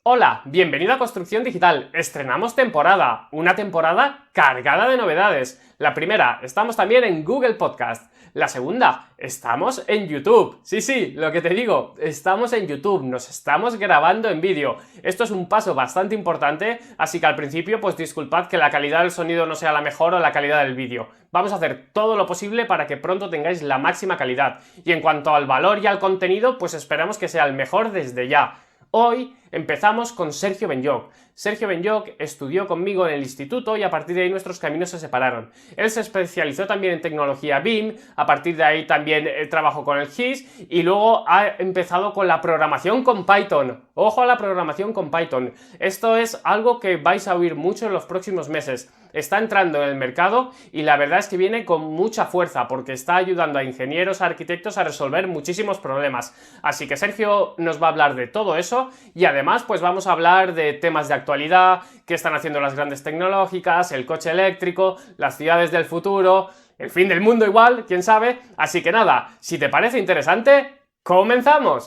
Hola, bienvenido a Construcción Digital. Estrenamos temporada, una temporada cargada de novedades. La primera, estamos también en Google Podcast. La segunda, estamos en YouTube. Sí, lo que te digo, estamos en YouTube, nos estamos grabando en vídeo. Esto es un paso bastante importante, así que al principio pues disculpad que la calidad del sonido no sea la mejor o la calidad del vídeo. Vamos a hacer todo lo posible para que pronto tengáis la máxima calidad. Y en cuanto al valor y al contenido, pues esperamos que sea el mejor desde ya. Hoy empezamos con Sergio Benlloch. Sergio Benlloch estudió conmigo en el instituto y a partir de ahí nuestros caminos se separaron. Él se especializó también en tecnología BIM, a partir de ahí también trabajó con el GIS y luego ha empezado con la programación con Python. ¡Ojo a la programación con Python! Esto es algo que vais a oír mucho en los próximos meses. Está entrando en el mercado y la verdad es que viene con mucha fuerza porque está ayudando a ingenieros, a arquitectos a resolver muchísimos problemas. Así que Sergio nos va a hablar de todo eso y además pues vamos a hablar de temas de actualidad, qué están haciendo las grandes tecnológicas, el coche eléctrico, las ciudades del futuro, el fin del mundo igual, quién sabe. Así que nada, si te parece interesante, ¡comenzamos!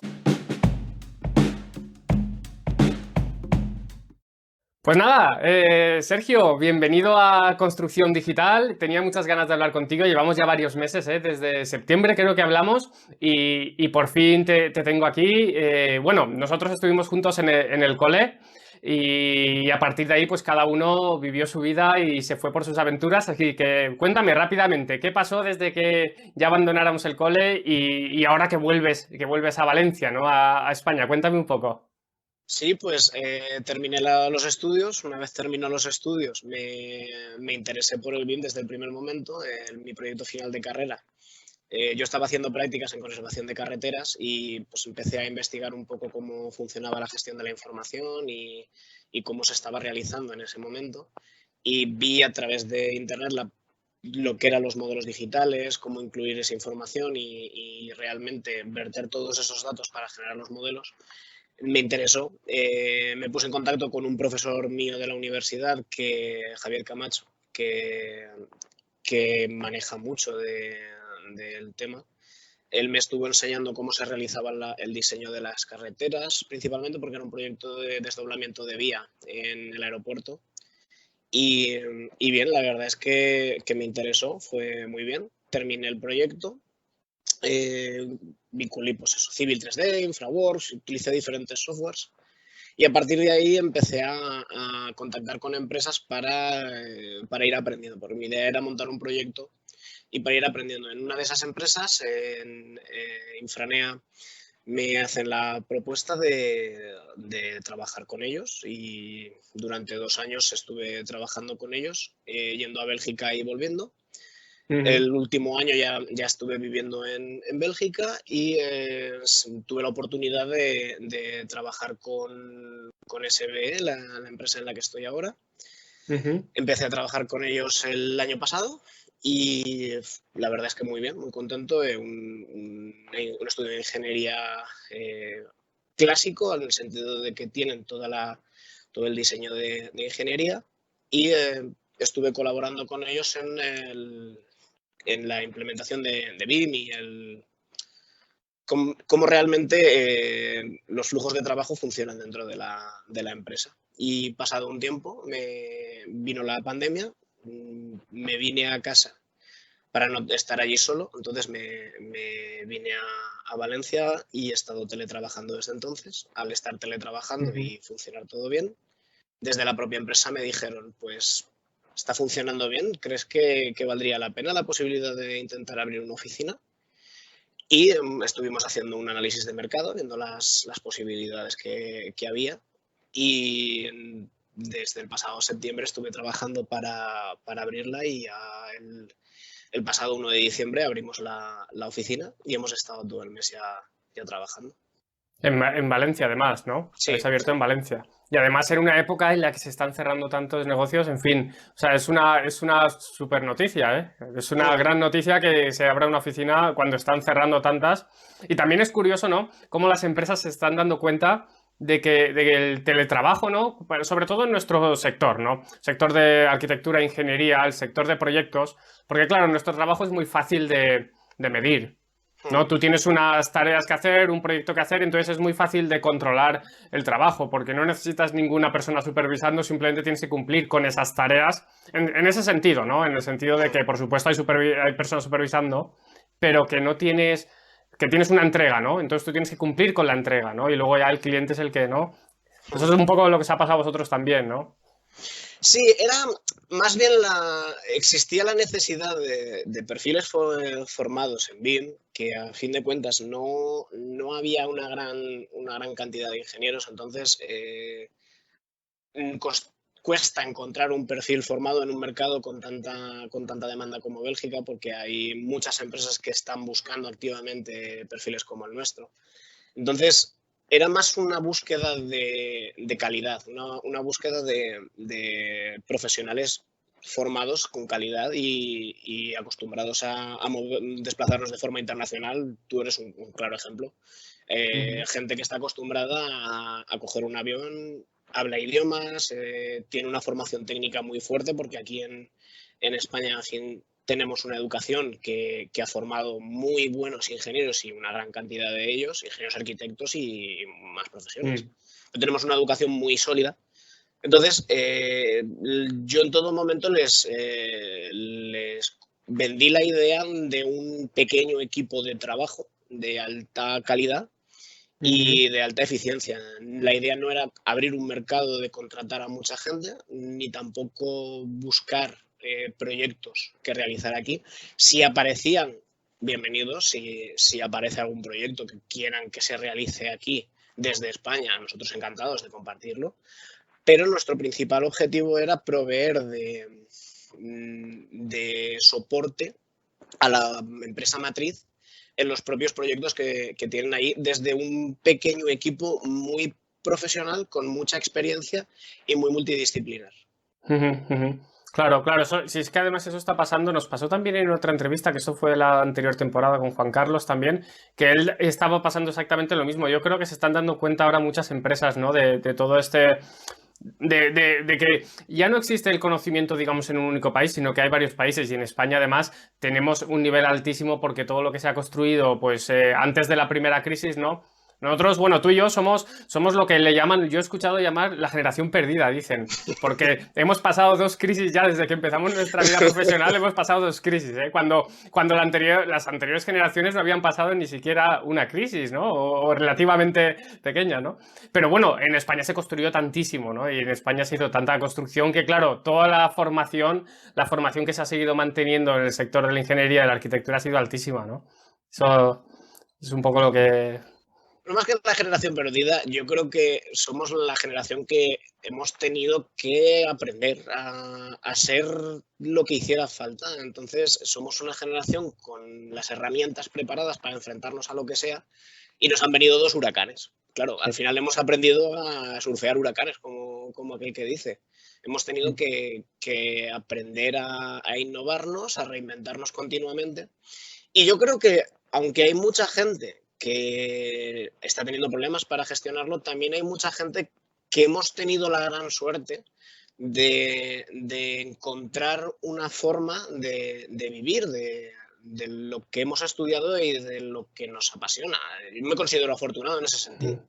Pues nada, Sergio, bienvenido a Construcción Digital. Tenía muchas ganas de hablar contigo, llevamos ya varios meses, desde septiembre creo que hablamos y por fin te tengo aquí. Bueno, nosotros estuvimos juntos en el cole y a partir de ahí pues cada uno vivió su vida y se fue por sus aventuras, así que cuéntame rápidamente, ¿qué pasó desde que ya abandonáramos el cole y ahora que vuelves a Valencia, ¿no? A España? Cuéntame un poco. Sí, pues terminé los estudios. Una vez terminó los estudios, me interesé por el BIM desde el primer momento, en mi proyecto final de carrera. Yo estaba haciendo prácticas en conservación de carreteras y pues empecé a investigar un poco cómo funcionaba la gestión de la información y cómo se estaba realizando en ese momento. Y vi a través de Internet lo que eran los modelos digitales, cómo incluir esa información y realmente verter todos esos datos para generar los modelos. Me interesó. Me puse en contacto con un profesor mío de la universidad, Javier Camacho, que maneja mucho del tema. Él me estuvo enseñando cómo se realizaba el diseño de las carreteras, principalmente porque era un proyecto de desdoblamiento de vía en el aeropuerto. Y bien, la verdad es que me interesó, fue muy bien. Terminé el proyecto, vinculé pues eso, Civil 3D, InfraWorks, utilicé diferentes softwares y a partir de ahí empecé a contactar con empresas para ir aprendiendo, porque mi idea era montar un proyecto y para ir aprendiendo. En una de esas empresas, en Infranea, me hacen la propuesta de trabajar con ellos y durante 2 años estuve trabajando con ellos, yendo a Bélgica y volviendo. El último año ya estuve viviendo en Bélgica y tuve la oportunidad de trabajar con SBE, la empresa en la que estoy ahora. Empecé a trabajar con ellos el año pasado y la verdad es que muy bien, muy contento. Un estudio de ingeniería clásico, en el sentido de que tienen todo el diseño de ingeniería y estuve colaborando con ellos en la implementación de BIM y cómo realmente los flujos de trabajo funcionan dentro de la empresa. Y pasado un tiempo vino la pandemia, me vine a casa para no estar allí solo, entonces me vine a Valencia y he estado teletrabajando desde entonces. Al estar teletrabajando y funcionar todo bien, desde la propia empresa me dijeron, pues está funcionando bien, ¿crees que valdría la pena la posibilidad de intentar abrir una oficina? Y estuvimos haciendo un análisis de mercado, viendo las posibilidades que había. Y desde el pasado septiembre estuve trabajando para abrirla y el pasado 1 de diciembre abrimos la oficina y hemos estado todo el mes ya trabajando. En Valencia, además, ¿no? Sí, Habéis abierto en Valencia. Y además en una época en la que se están cerrando tantos negocios, en fin. O sea, es una super noticia, ¿eh? Es una gran noticia que se abra una oficina cuando están cerrando tantas. Y también es curioso, ¿no? Cómo las empresas se están dando cuenta de que el teletrabajo, ¿no? Pero sobre todo en nuestro sector, ¿no? Sector de arquitectura, ingeniería, el sector de proyectos. Porque, claro, nuestro trabajo es muy fácil de medir. ¿no? Tú tienes unas tareas que hacer, un proyecto que hacer, entonces es muy fácil de controlar el trabajo, porque no necesitas ninguna persona supervisando, simplemente tienes que cumplir con esas tareas, en ese sentido, ¿no? En el sentido de que, por supuesto, hay personas supervisando, pero que tienes una entrega, ¿no? Entonces tú tienes que cumplir con la entrega, ¿no? Y luego ya el cliente es el que, ¿no? Eso es un poco lo que os ha pasado a vosotros también, ¿no? Sí, era más bien existía la necesidad de perfiles formados en BIM, que a fin de cuentas no había una gran cantidad de ingenieros, entonces cuesta encontrar un perfil formado en un mercado con tanta demanda como Bélgica, porque hay muchas empresas que están buscando activamente perfiles como el nuestro. Entonces, era más una búsqueda de calidad, búsqueda de profesionales formados con calidad y acostumbrados a desplazarnos de forma internacional. Tú eres un claro ejemplo. Gente que está acostumbrada a coger un avión, habla idiomas, tiene una formación técnica muy fuerte, porque aquí en España tenemos una educación que ha formado muy buenos ingenieros, y una gran cantidad de ellos, ingenieros, arquitectos y más profesiones. Tenemos una educación muy sólida. Entonces, yo en todo momento les vendí la idea de un pequeño equipo de trabajo de alta calidad y de alta eficiencia. La idea no era abrir un mercado de contratar a mucha gente, ni tampoco buscar proyectos que realizar aquí. Si aparecían, bienvenidos. Si aparece algún proyecto que quieran que se realice aquí desde España, nosotros encantados de compartirlo. Pero nuestro principal objetivo era proveer de soporte a la empresa matriz en los propios proyectos que tienen ahí, desde un pequeño equipo muy profesional, con mucha experiencia y muy multidisciplinar. Claro, claro, si es que además eso está pasando, nos pasó también en otra entrevista, que eso fue la anterior temporada con Juan Carlos también, que él estaba pasando exactamente lo mismo. Yo creo que se están dando cuenta ahora muchas empresas, ¿no? De todo este... De que ya no existe el conocimiento, digamos, en un único país, sino que hay varios países, y en España además tenemos un nivel altísimo, porque todo lo que se ha construido pues antes de la primera crisis, ¿no? Nosotros, bueno, tú y yo somos lo que le llaman, yo he escuchado llamar la generación perdida, dicen, porque hemos pasado 2 crisis ya desde que empezamos nuestra vida profesional, hemos pasado 2 crisis, ¿eh? Cuando las anteriores generaciones no habían pasado ni siquiera una crisis, ¿no? O relativamente pequeña, ¿no? Pero bueno, en España se construyó tantísimo, ¿no? Y en España se hizo tanta construcción que, claro, toda la formación que se ha seguido manteniendo en el sector de la ingeniería y de la arquitectura ha sido altísima, ¿no? Eso es un poco lo que... No más que la generación perdida, yo creo que somos la generación que hemos tenido que aprender a ser lo que hiciera falta. Entonces, somos una generación con las herramientas preparadas para enfrentarnos a lo que sea, y nos han venido 2 huracanes. Claro, al final hemos aprendido a surfear huracanes, como aquel que dice. Hemos tenido que aprender a innovarnos, a reinventarnos continuamente. Y yo creo que, aunque hay mucha gente que está teniendo problemas para gestionarlo, también hay mucha gente que hemos tenido la gran suerte de encontrar una forma de vivir de lo que hemos estudiado y de lo que nos apasiona. Yo me considero afortunado en ese sentido.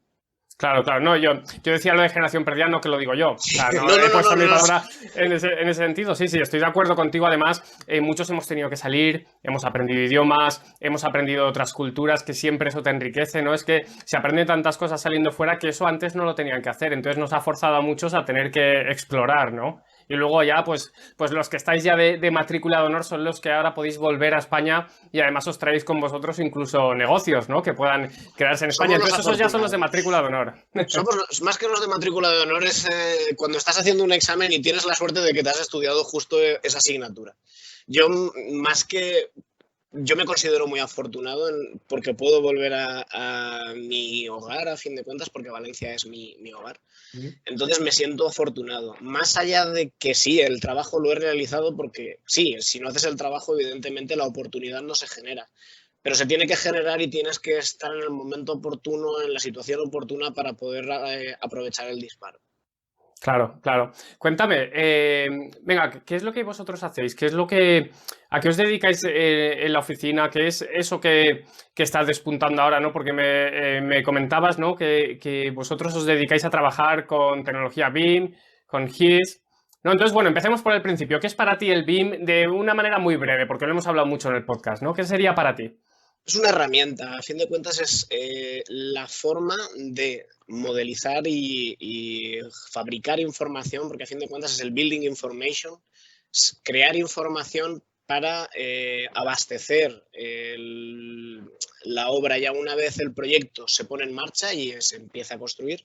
Claro, claro, no, yo decía lo de generación perdida, no que lo digo yo. O sea, no, No, he puesto mi no. palabra en ese sentido. Sí, estoy de acuerdo contigo. Además, muchos hemos tenido que salir, hemos aprendido idiomas, hemos aprendido otras culturas, que siempre eso te enriquece, ¿no? Es que se aprenden tantas cosas saliendo fuera que eso antes no lo tenían que hacer. Entonces nos ha forzado a muchos a tener que explorar, ¿no? Y luego ya, pues los que estáis ya de matrícula de honor son los que ahora podéis volver a España, y además os traéis con vosotros incluso negocios, ¿no? Que puedan crearse en España. Entonces esos ya son los de matrícula de honor. Somos más que los de matrícula de honor, es cuando estás haciendo un examen y tienes la suerte de que te has estudiado justo esa asignatura. Yo me considero muy afortunado porque puedo volver a mi hogar, a fin de cuentas, porque Valencia es mi hogar. Entonces me siento afortunado. Más allá de que sí, el trabajo lo he realizado, porque sí, si no haces el trabajo, evidentemente la oportunidad no se genera. Pero se tiene que generar, y tienes que estar en el momento oportuno, en la situación oportuna, para poder aprovechar el disparo. Claro, claro. Cuéntame, venga, ¿qué es lo que vosotros hacéis? ¿A qué os dedicáis en la oficina? ¿Qué es eso que estás despuntando ahora, ¿no? Porque me comentabas, ¿no? Que vosotros os dedicáis a trabajar con tecnología BIM, con GIS, ¿no? Entonces, bueno, empecemos por el principio. ¿Qué es para ti el BIM de una manera muy breve? Porque lo hemos hablado mucho en el podcast, ¿no? ¿Qué sería para ti? Es una herramienta, a fin de cuentas es la forma de modelizar y fabricar información, porque a fin de cuentas es el building information, es crear información para abastecer la obra ya una vez el proyecto se pone en marcha y se empieza a construir.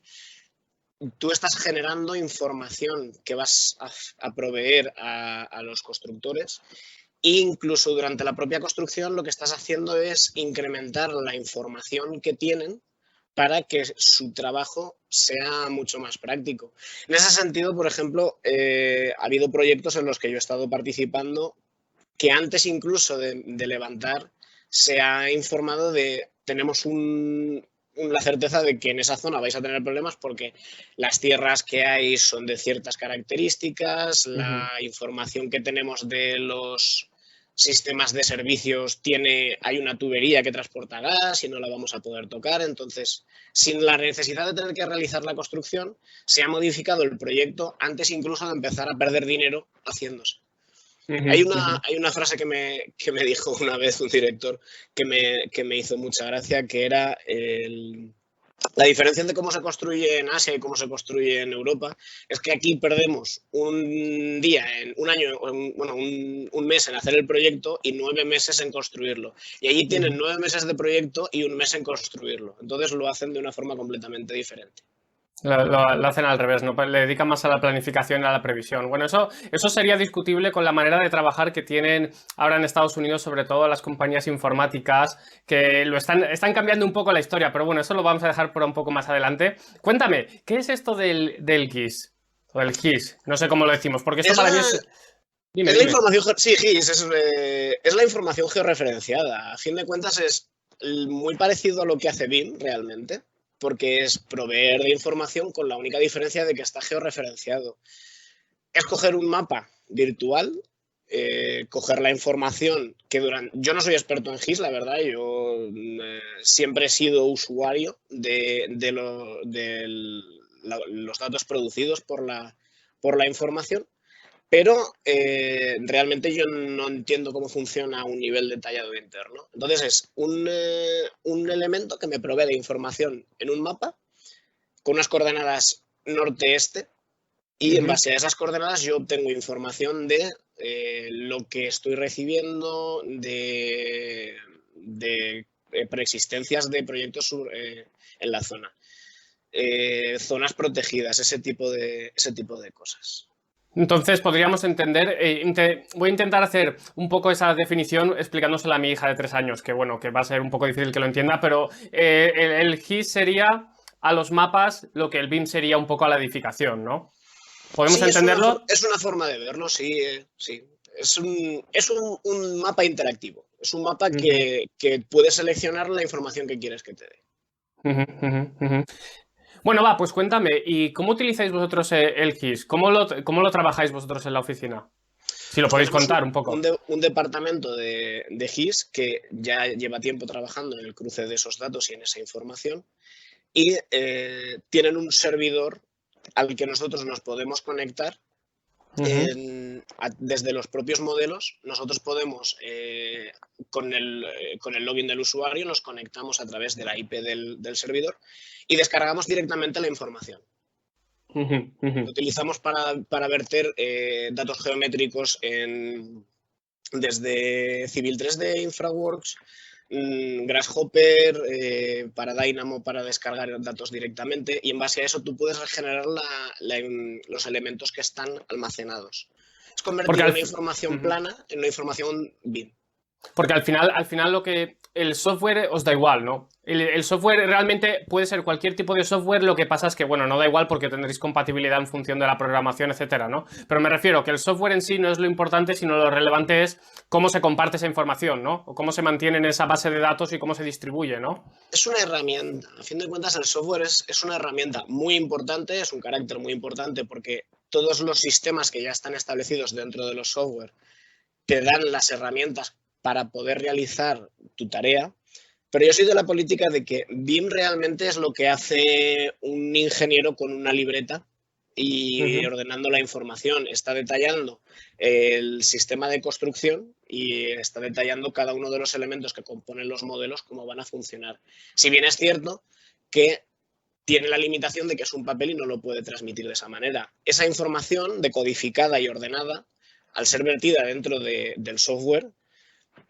Tú estás generando información que vas a proveer a los constructores. Incluso durante la propia construcción lo que estás haciendo es incrementar la información que tienen para que su trabajo sea mucho más práctico. En ese sentido, por ejemplo, ha habido proyectos en los que yo he estado participando que antes incluso de levantar se ha informado de tenemos la certeza de que en esa zona vais a tener problemas porque las tierras que hay son de ciertas características, Ujú. la información que tenemos de los sistemas de servicios hay una tubería que transporta gas y no la vamos a poder tocar. Entonces, sin la necesidad de tener que realizar la construcción, se ha modificado el proyecto antes incluso de empezar a perder dinero haciéndose. Ujú, Hay ujú. una frase que me dijo una vez un director que me hizo mucha gracia, que era la diferencia entre cómo se construye en Asia y cómo se construye en Europa es que aquí perdemos un día, un año, bueno, un mes en hacer el proyecto y 9 meses en construirlo. Y allí tienen Ujú. 9 meses de proyecto y un mes en construirlo. Entonces lo hacen de una forma completamente diferente. Lo hacen al revés, ¿no? Le dedican más a la planificación y a la previsión. Bueno, eso sería discutible con la manera de trabajar que tienen ahora en Estados Unidos, sobre todo las compañías informáticas, que están cambiando un poco la historia, pero bueno, eso lo vamos a dejar por un poco más adelante. Cuéntame, ¿qué es esto del GIS? O del GIS, no sé cómo lo decimos, porque esto Es para mí la, es... Dime, es la dime. información, sí, GIS, es la información georreferenciada. A fin de cuentas es muy parecido a lo que hace BIM realmente, porque es proveer de información con la única diferencia de que está georreferenciado. Es coger un mapa virtual, coger la información que durante... Yo no soy experto en GIS, la verdad, yo siempre he sido usuario los datos producidos por la información, pero realmente yo no entiendo cómo funciona a un nivel detallado interno. Entonces es un elemento que me provee de información en un mapa con unas coordenadas norte-este y en Ujú. base a esas coordenadas yo obtengo información de lo que estoy recibiendo, de preexistencias de proyectos en la zona. Zonas protegidas, ese tipo de cosas. Entonces podríamos entender, voy a intentar hacer un poco esa definición explicándosela a mi hija de 3 años, que bueno, que va a ser un poco difícil que lo entienda, pero el GIS sería a los mapas lo que el BIM sería un poco a la edificación, ¿no? ¿Podemos Sí, entenderlo? es una forma de verlo, sí, sí. Es un mapa interactivo. Es un mapa Ujú, que puedes seleccionar la información que quieres que te dé. ujú, ujú, ujú. Bueno, va, pues cuéntame, ¿y cómo utilizáis vosotros el GIS? ¿Cómo lo trabajáis vosotros en la oficina? Si lo Pues podéis tenemos contar un poco. un departamento de GIS que ya lleva tiempo trabajando en el cruce de esos datos y en esa información y tienen un servidor al que nosotros nos podemos conectar Ujú, desde los propios modelos. Nosotros podemos, con el login del usuario, nos conectamos a través de la IP del servidor y descargamos directamente la información. ujú, ujú. Lo utilizamos para verter datos geométricos desde Civil 3D, Infraworks, Grasshopper, para Dynamo para descargar datos directamente y en base a eso tú puedes regenerar los elementos que están almacenados. Es Porque convertir al... una información Ujú. plana en una información BIM. Porque al final lo que el software os da igual, ¿no? El software realmente puede ser cualquier tipo de software, lo que pasa es que, bueno, no da igual porque tendréis compatibilidad en función de la programación, etcétera, ¿no? Pero me refiero que el software en sí no es lo importante, sino lo relevante es cómo se comparte esa información, ¿no? O cómo se mantiene en esa base de datos y cómo se distribuye, ¿no? Es una herramienta. A fin de cuentas, el software es una herramienta muy importante, es un carácter muy importante porque todos los sistemas que ya están establecidos dentro de los software te dan las herramientas para poder realizar tu tarea. Pero yo soy de la política de que BIM realmente es lo que hace un ingeniero con una libreta y ordenando la información. Está detallando el sistema de construcción y está detallando cada uno de los elementos que componen los modelos, cómo van a funcionar. Si bien es cierto que tiene la limitación de que es un papel y no lo puede transmitir de esa manera. Esa información decodificada y ordenada, al ser vertida dentro del software,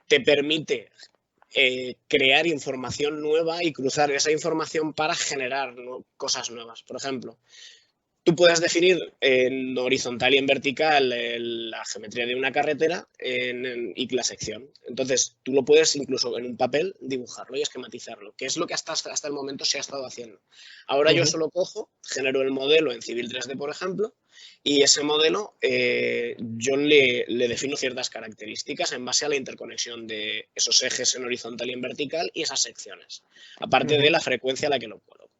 te permite crear información nueva y cruzar esa información para generar cosas nuevas. Por ejemplo, tú puedes definir en horizontal y en vertical la geometría de una carretera y la sección. Entonces, tú lo puedes incluso en un papel dibujarlo y esquematizarlo, que es lo que hasta el momento se ha estado haciendo. Ahora yo solo cojo, genero el modelo en Civil 3D, por ejemplo, y ese modelo yo le defino ciertas características en base a la interconexión de esos ejes en horizontal y en vertical y esas secciones, aparte de la frecuencia a la que lo coloco.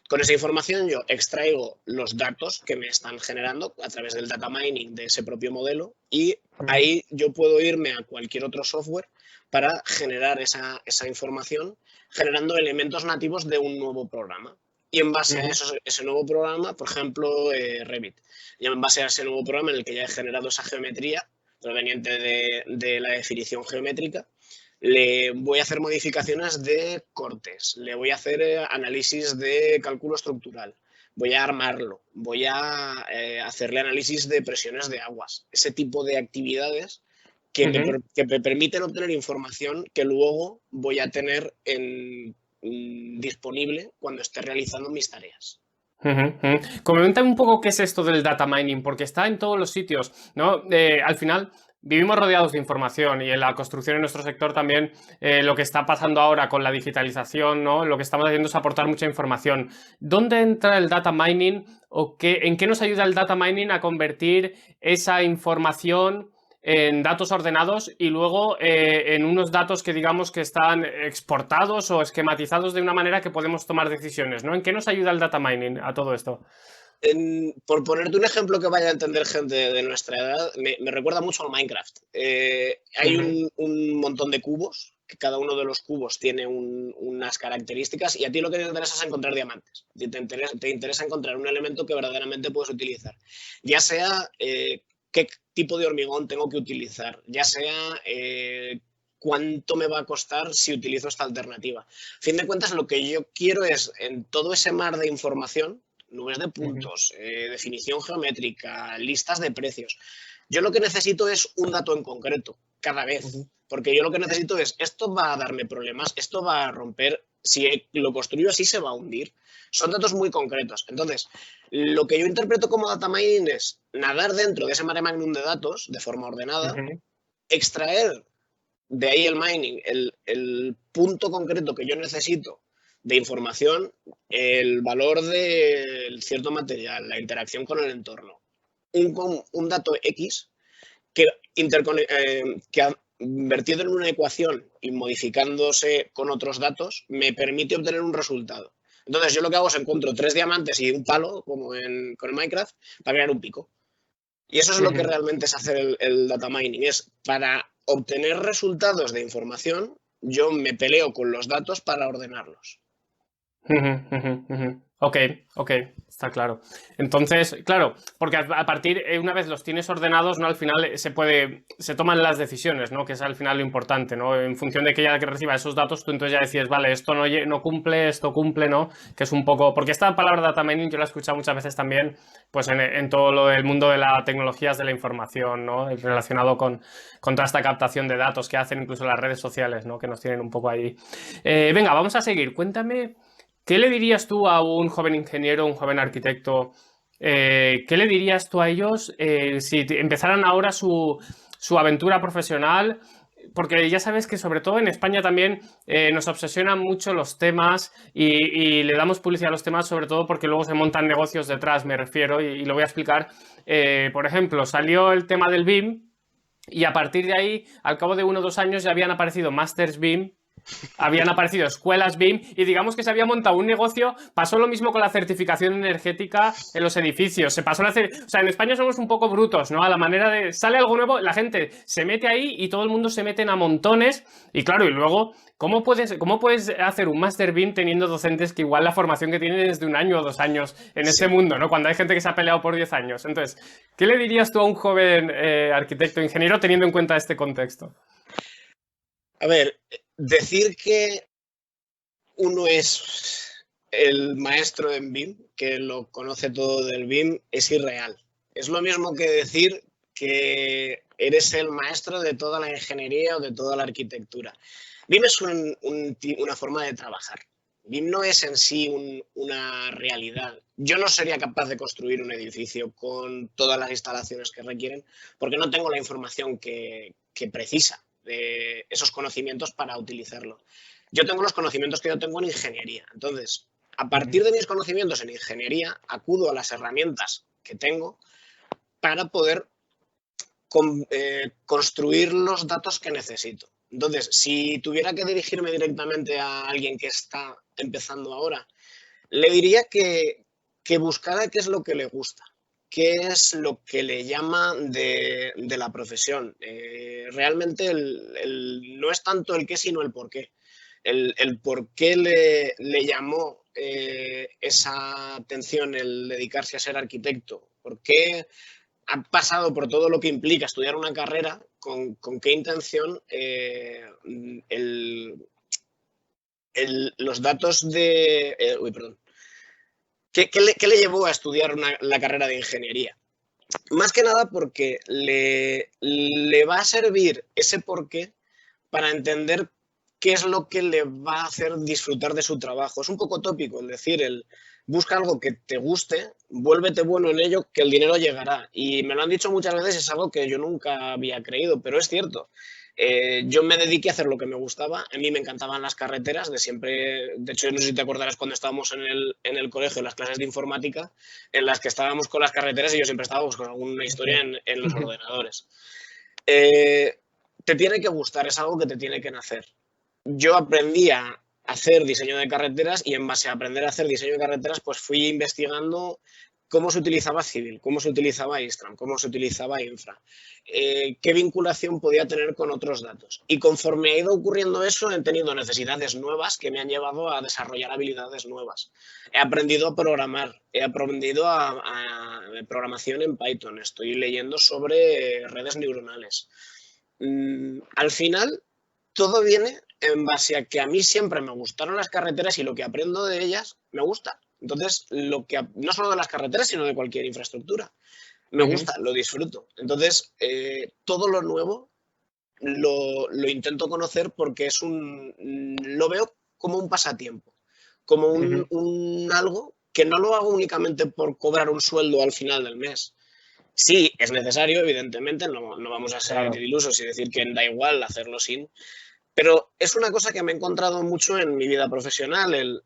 Con esa información yo extraigo los datos que me están generando a través del data mining de ese propio modelo y ahí yo puedo irme a cualquier otro software para generar esa información, generando elementos nativos de un nuevo programa. Y en base a ese nuevo programa, por ejemplo, Revit, y en base a ese nuevo programa en el que ya he generado esa geometría proveniente de la definición geométrica, le voy a hacer modificaciones de cortes, le voy a hacer análisis de cálculo estructural, voy a armarlo, voy a hacerle análisis de presiones de aguas, ese tipo de actividades que me permiten obtener información que luego voy a tener disponible cuando esté realizando mis tareas. Comenta un poco qué es esto del data mining, porque está en todos los sitios, ¿no? Al final vivimos rodeados de información y en la construcción en nuestro sector también lo que está pasando ahora con la digitalización, ¿no? Lo que estamos haciendo es aportar mucha información. ¿Dónde entra el data mining o en qué nos ayuda el data mining a convertir esa información en datos ordenados y luego en unos datos que digamos que están exportados o esquematizados de una manera que podemos tomar decisiones, ¿no? ¿En qué nos ayuda el data mining a todo esto? Por ponerte un ejemplo que vaya a entender gente de nuestra edad, me recuerda mucho al Minecraft. Hay un montón de cubos, que cada uno de los cubos tiene unas características y a ti lo que te interesa es encontrar diamantes. Te interesa encontrar un elemento que verdaderamente puedes utilizar. Ya sea qué tipo de hormigón tengo que utilizar, ya sea cuánto me va a costar si utilizo esta alternativa. A fin de cuentas, lo que yo quiero es, en todo ese mar de información, nubes de puntos, definición geométrica, listas de precios. Yo lo que necesito es un dato en concreto, cada vez. Porque yo lo que necesito es, esto va a darme problemas, esto va a romper, si lo construyo así se va a hundir. Son datos muy concretos. Entonces, lo que yo interpreto como data mining es nadar dentro de ese mare magnum de datos de forma ordenada, extraer de ahí el mining, el punto concreto que yo necesito de información, el valor de cierto material, la interacción con el entorno, un dato X que vertido en una ecuación y modificándose con otros datos me permite obtener un resultado. Entonces yo lo que hago es encuentro 3 diamantes y un palo, como con el Minecraft, para crear un pico. Y eso es lo que realmente es hacer el data mining, es para obtener resultados de información, yo me peleo con los datos para ordenarlos. Ok, está claro. Entonces, claro, porque a partir, una vez los tienes ordenados, ¿no? Al final se toman las decisiones, ¿no? Que es al final lo importante, ¿no? En función de que ya que reciba esos datos, tú entonces ya decides, vale, esto no cumple, esto cumple, ¿no? Que es un poco, porque esta palabra data mining yo la he escuchado muchas veces también, pues en todo lo del mundo de las tecnologías de la información, ¿no? Relacionado con toda esta captación de datos que hacen incluso las redes sociales, ¿no? Que nos tienen un poco ahí. Venga, vamos a seguir. Cuéntame. ¿Qué le dirías tú a un joven ingeniero, un joven arquitecto? ¿Qué le dirías tú a ellos si empezaran ahora su aventura profesional? porque ya sabes que sobre todo en España también nos obsesionan mucho los temas y le damos publicidad a los temas, sobre todo porque luego se montan negocios detrás, me refiero, y lo voy a explicar. Por ejemplo, salió el tema del BIM y a partir de ahí, al cabo de 1 o 2 años, ya habían aparecido Masters BIM. Habían aparecido escuelas BIM y digamos que se había montado un negocio. Pasó lo mismo con la certificación energética en los edificios. Se pasó o sea, en España somos un poco brutos, ¿no? A la manera de... Sale algo nuevo, la gente se mete ahí y todo el mundo se meten a montones. Y claro, y luego, ¿cómo puedes hacer un Master BIM teniendo docentes que igual la formación que tienen es de 1 año o 2 años en ese mundo, ¿no? Cuando hay gente que se ha peleado por 10 años. Entonces, ¿qué le dirías tú a un joven arquitecto o ingeniero teniendo en cuenta este contexto? A ver, decir que uno es el maestro en BIM, que lo conoce todo del BIM, es irreal. Es lo mismo que decir que eres el maestro de toda la ingeniería o de toda la arquitectura. BIM es una forma de trabajar. BIM no es en sí una realidad. Yo no sería capaz de construir un edificio con todas las instalaciones que requieren porque no tengo la información que precisa de esos conocimientos para utilizarlo. Yo tengo los conocimientos que yo tengo en ingeniería. Entonces, a partir de mis conocimientos en ingeniería, acudo a las herramientas que tengo para poder construir los datos que necesito. Entonces, si tuviera que dirigirme directamente a alguien que está empezando ahora, le diría que buscara qué es lo que le gusta, qué es lo que le llama de la profesión. Realmente no es tanto el qué, sino el por qué. El por qué le llamó esa atención el dedicarse a ser arquitecto, por qué ha pasado por todo lo que implica estudiar una carrera, con qué intención los datos de... perdón. ¿Qué le llevó a estudiar la carrera de ingeniería? Más que nada porque le va a servir ese porqué para entender qué es lo que le va a hacer disfrutar de su trabajo. Es un poco tópico el decir, busca algo que te guste, vuélvete bueno en ello, que el dinero llegará. Y me lo han dicho muchas veces, es algo que yo nunca había creído, pero es cierto. Yo me dediqué a hacer lo que me gustaba. A mí me encantaban las carreteras, de siempre. De hecho, no sé si te acordarás cuando estábamos en el colegio, en las clases de informática, en las que estábamos con las carreteras y yo siempre estaba con alguna historia en los ordenadores. Te tiene que gustar, es algo que te tiene que nacer. Yo aprendí a hacer diseño de carreteras y en base a aprender a hacer diseño de carreteras, pues fui investigando cómo se utilizaba Civil, cómo se utilizaba Istram, cómo se utilizaba Infra, qué vinculación podía tener con otros datos. Y conforme ha ido ocurriendo eso, he tenido necesidades nuevas que me han llevado a desarrollar habilidades nuevas. He aprendido a programar, he aprendido a programación en Python, estoy leyendo sobre redes neuronales. Al final, todo viene en base a que a mí siempre me gustaron las carreteras y lo que aprendo de ellas me gusta. Entonces, no solo de las carreteras, sino de cualquier infraestructura. Me gusta, lo disfruto. Entonces, todo lo nuevo lo intento conocer porque lo veo como un pasatiempo, como un algo que no lo hago únicamente por cobrar un sueldo al final del mes. Sí, es necesario, evidentemente, no vamos a ser ilusos y decir que da igual hacerlo sin, pero es una cosa que me he encontrado mucho en mi vida profesional,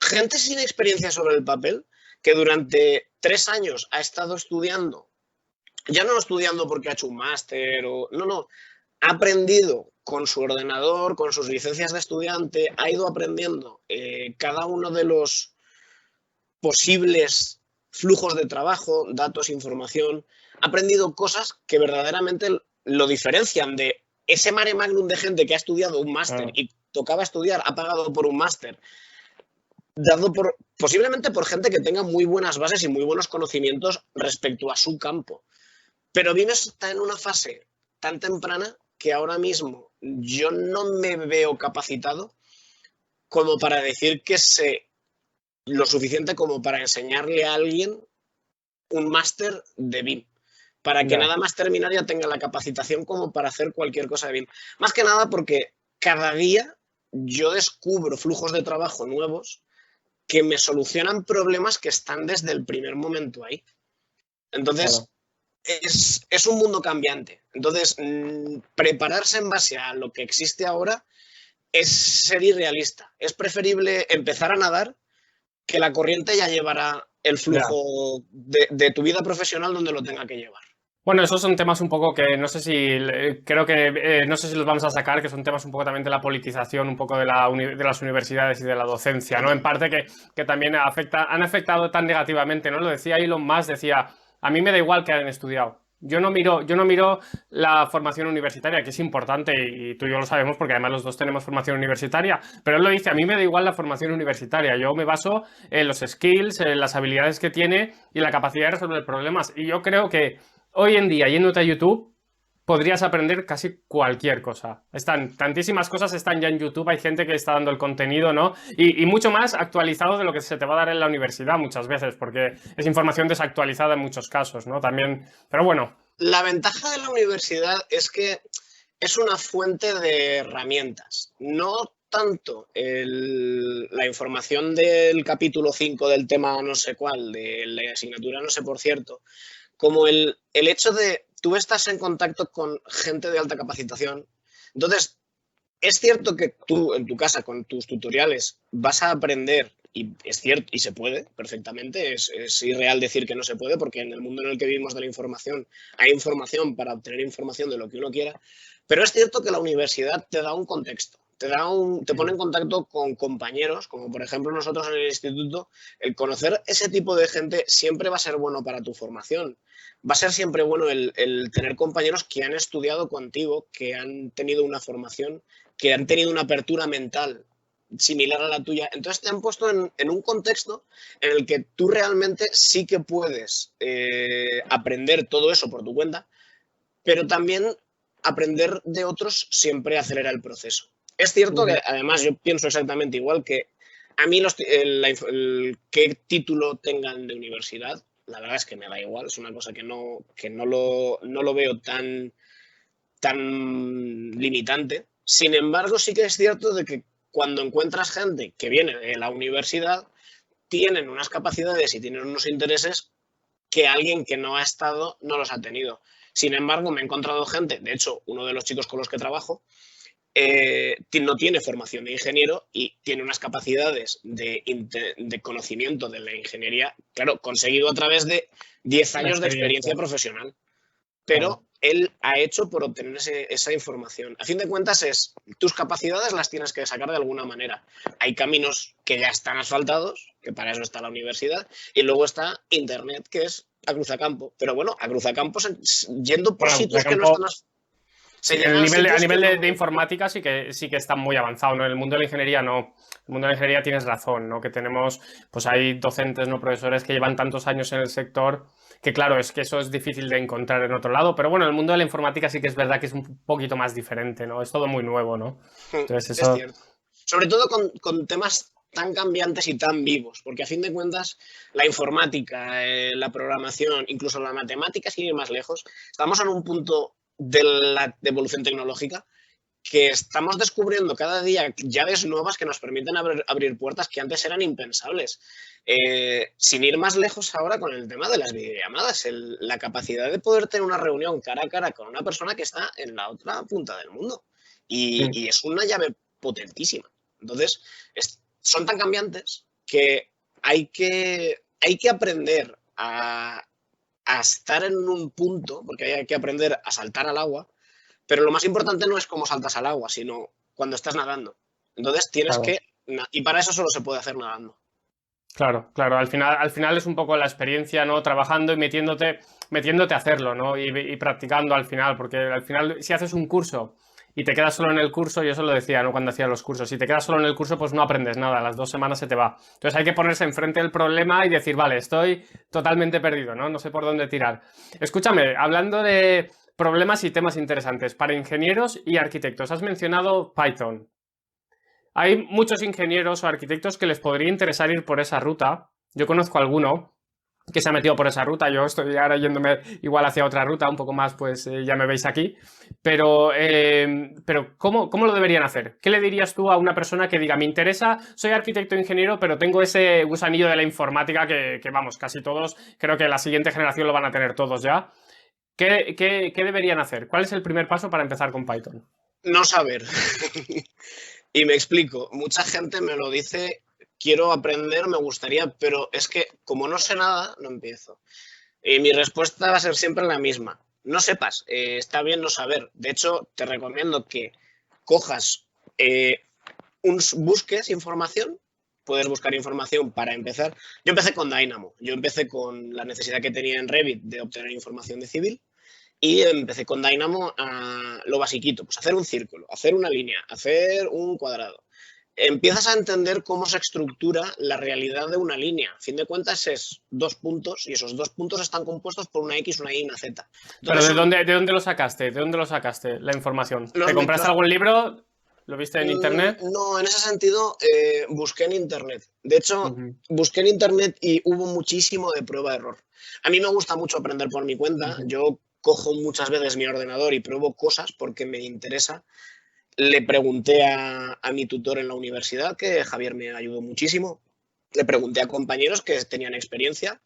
gente sin experiencia sobre el papel que durante 3 años ha estado estudiando, ya no estudiando porque ha hecho un máster no, ha aprendido con su ordenador, con sus licencias de estudiante, ha ido aprendiendo cada uno de los posibles flujos de trabajo, datos, información, ha aprendido cosas que verdaderamente lo diferencian de ese mare magnum de gente que ha estudiado un máster y tocaba estudiar, ha pagado por un máster, dado posiblemente por gente que tenga muy buenas bases y muy buenos conocimientos respecto a su campo. Pero BIM está en una fase tan temprana que ahora mismo yo no me veo capacitado como para decir que sé lo suficiente como para enseñarle a alguien un máster de BIM. Para que nada más terminar ya tenga la capacitación como para hacer cualquier cosa de BIM. Más que nada porque cada día yo descubro flujos de trabajo nuevos que me solucionan problemas que están desde el primer momento ahí. Entonces, es un mundo cambiante. Entonces, prepararse en base a lo que existe ahora es ser irrealista. Es preferible empezar a nadar que la corriente ya llevará el Ya. flujo de tu vida profesional donde lo tenga que llevar. Bueno, esos son temas un poco que no sé si, creo que, no sé si los vamos a sacar, que son temas un poco también de la politización, un poco de de las universidades y de la docencia, ¿no? En Total. parte que también han afectado tan negativamente, ¿no? Lo decía Elon Musk, decía, a mí me da igual que hayan estudiado. Yo no miro la formación universitaria, que es importante y tú y yo lo sabemos porque además los dos tenemos formación universitaria, pero él lo dice, a mí me da igual la formación universitaria, yo me baso en los skills, en las habilidades que tiene y la capacidad de resolver problemas. Y yo creo que hoy en día, yéndote a YouTube, podrías aprender casi cualquier cosa. Tantísimas cosas están ya en YouTube, hay gente que está dando el contenido, ¿no? Y mucho más actualizado de lo que se te va a dar en la universidad muchas veces, porque es información desactualizada en muchos casos, ¿no? También, pero bueno. La ventaja de la universidad es que es una fuente de herramientas, no tanto la información del capítulo 5 del tema no sé cuál, de la asignatura no sé por cierto, como el hecho de tú estás en contacto con gente de alta capacitación. Entonces, es cierto que tú en tu casa con tus tutoriales vas a aprender, y es cierto, y se puede perfectamente, es irreal decir que no se puede, porque en el mundo en el que vivimos de la información hay información para obtener información de lo que uno quiera, pero es cierto que la universidad te da un contexto. Te pone en contacto con compañeros, como por ejemplo nosotros en el instituto. El conocer ese tipo de gente siempre va a ser bueno para tu formación. Va a ser siempre bueno el tener compañeros que han estudiado contigo, que han tenido una formación, que han tenido una apertura mental similar a la tuya. Entonces te han puesto en un contexto en el que tú realmente sí que puedes aprender todo eso por tu cuenta, pero también aprender de otros siempre acelera el proceso. Es cierto que además yo pienso exactamente igual, que a mí qué título tengan de universidad, la verdad es que me da igual, es una cosa que no lo veo tan limitante. Sin embargo, sí que es cierto de que cuando encuentras gente que viene de la universidad, tienen unas capacidades y tienen unos intereses que alguien que no ha estado no los ha tenido. Sin embargo, me he encontrado gente, de hecho, uno de los chicos con los que trabajo, no tiene formación de ingeniero y tiene unas capacidades de conocimiento de la ingeniería, claro, conseguido a través de 10 La años de experiencia, experiencia profesional. claro. Pero él ha hecho por obtener esa información. A fin de cuentas, tus capacidades las tienes que sacar de alguna manera. Hay caminos que ya están asfaltados, que para eso está la universidad, y luego está Internet, que es a cruzacampo. Pero bueno, a cruzacampo, yendo por Bueno, de sitios que no campo, están se sí, llegan a a sitios que nivel no. de informática sí que está muy avanzado, ¿no? En el mundo de la ingeniería no. En el mundo de la ingeniería tienes razón, ¿no? Que tenemos, pues hay docentes, ¿no? Profesores que llevan tantos años en el sector que claro, es que eso es difícil de encontrar en otro lado, pero bueno, en el mundo de la informática sí que es verdad que es un poquito más diferente, ¿no? Es todo muy nuevo, ¿no? Entonces Es eso, cierto. Sobre todo con temas tan cambiantes y tan vivos, porque a fin de cuentas la informática, la programación, incluso la matemática, sin ir más lejos, estamos en un punto de la evolución tecnológica que estamos descubriendo cada día llaves nuevas que nos permiten abrir puertas que antes eran impensables. Sin ir más lejos ahora con el tema de las videollamadas, la capacidad de poder tener una reunión cara a cara con una persona que está en la otra punta del mundo. Y es una llave potentísima. Entonces, son tan cambiantes que hay que aprender a estar en un punto, porque hay que aprender a saltar al agua, pero lo más importante no es cómo saltas al agua, sino cuando estás nadando. Entonces tienes claro. que. Y para eso solo se puede hacer nadando. Claro, claro, al final es un poco la experiencia, ¿no? Trabajando y metiéndote a hacerlo, ¿no? Y practicando al final, porque al final si haces un curso y te quedas solo en el curso, yo eso lo decía, ¿no? Cuando hacía los cursos, si te quedas solo en el curso, pues no aprendes nada, a las 2 semanas se te va. Entonces hay que ponerse enfrente del problema y decir, vale, estoy totalmente perdido, ¿no? No sé por dónde tirar. Escúchame, hablando de problemas y temas interesantes, para ingenieros y arquitectos, has mencionado Python. Hay muchos ingenieros o arquitectos que les podría interesar ir por esa ruta. Yo conozco a alguno que se ha metido por esa ruta. Yo estoy ahora yéndome igual hacia otra ruta, un poco más, pues ya me veis aquí. Pero ¿cómo lo deberían hacer? ¿Qué le dirías tú a una persona que diga, me interesa, soy arquitecto e ingeniero, pero tengo ese gusanillo de la informática que vamos, casi todos, creo que la siguiente generación lo van a tener todos ya? ¿Qué deberían hacer? ¿Cuál es el primer paso para empezar con Python? No saber. Y me explico. Mucha gente me lo dice, quiero aprender, me gustaría, pero es que como no sé nada, no empiezo. Y mi respuesta va a ser siempre la misma. No sepas, está bien no saber. De hecho, te recomiendo que cojas, busques información. Puedes buscar información para empezar. Yo empecé con Dynamo. Yo empecé con la necesidad que tenía en Revit de obtener información de civil. Y empecé con Dynamo a lo basiquito, pues hacer un círculo, hacer una línea, hacer un cuadrado. Empiezas a entender cómo se estructura la realidad de una línea. A fin de cuentas es dos puntos y esos dos puntos están compuestos por una X, una Y y una Z. Pero Entonces de dónde lo sacaste? ¿De dónde lo sacaste la información? los, ¿Te compraste algún libro? ¿Lo viste en internet? no, en ese sentido busqué en internet. De hecho, Ujú, busqué en internet y hubo muchísimo de prueba-error. A mí me gusta mucho aprender por mi cuenta. ujú. Yo cojo muchas veces mi ordenador y pruebo cosas porque me interesa. Le pregunté a mi tutor en la universidad, que Javier me ayudó muchísimo. Le pregunté a compañeros que tenían experiencia.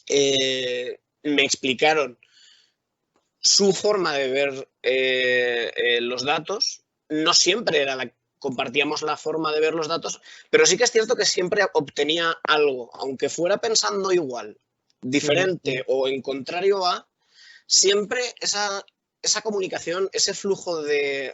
Me explicaron su forma de ver los datos. No siempre era compartíamos la forma de ver los datos, pero sí que es cierto que siempre obtenía algo, aunque fuera pensando igual, Ujú, diferente ujú. o en contrario a, siempre esa comunicación, ese flujo de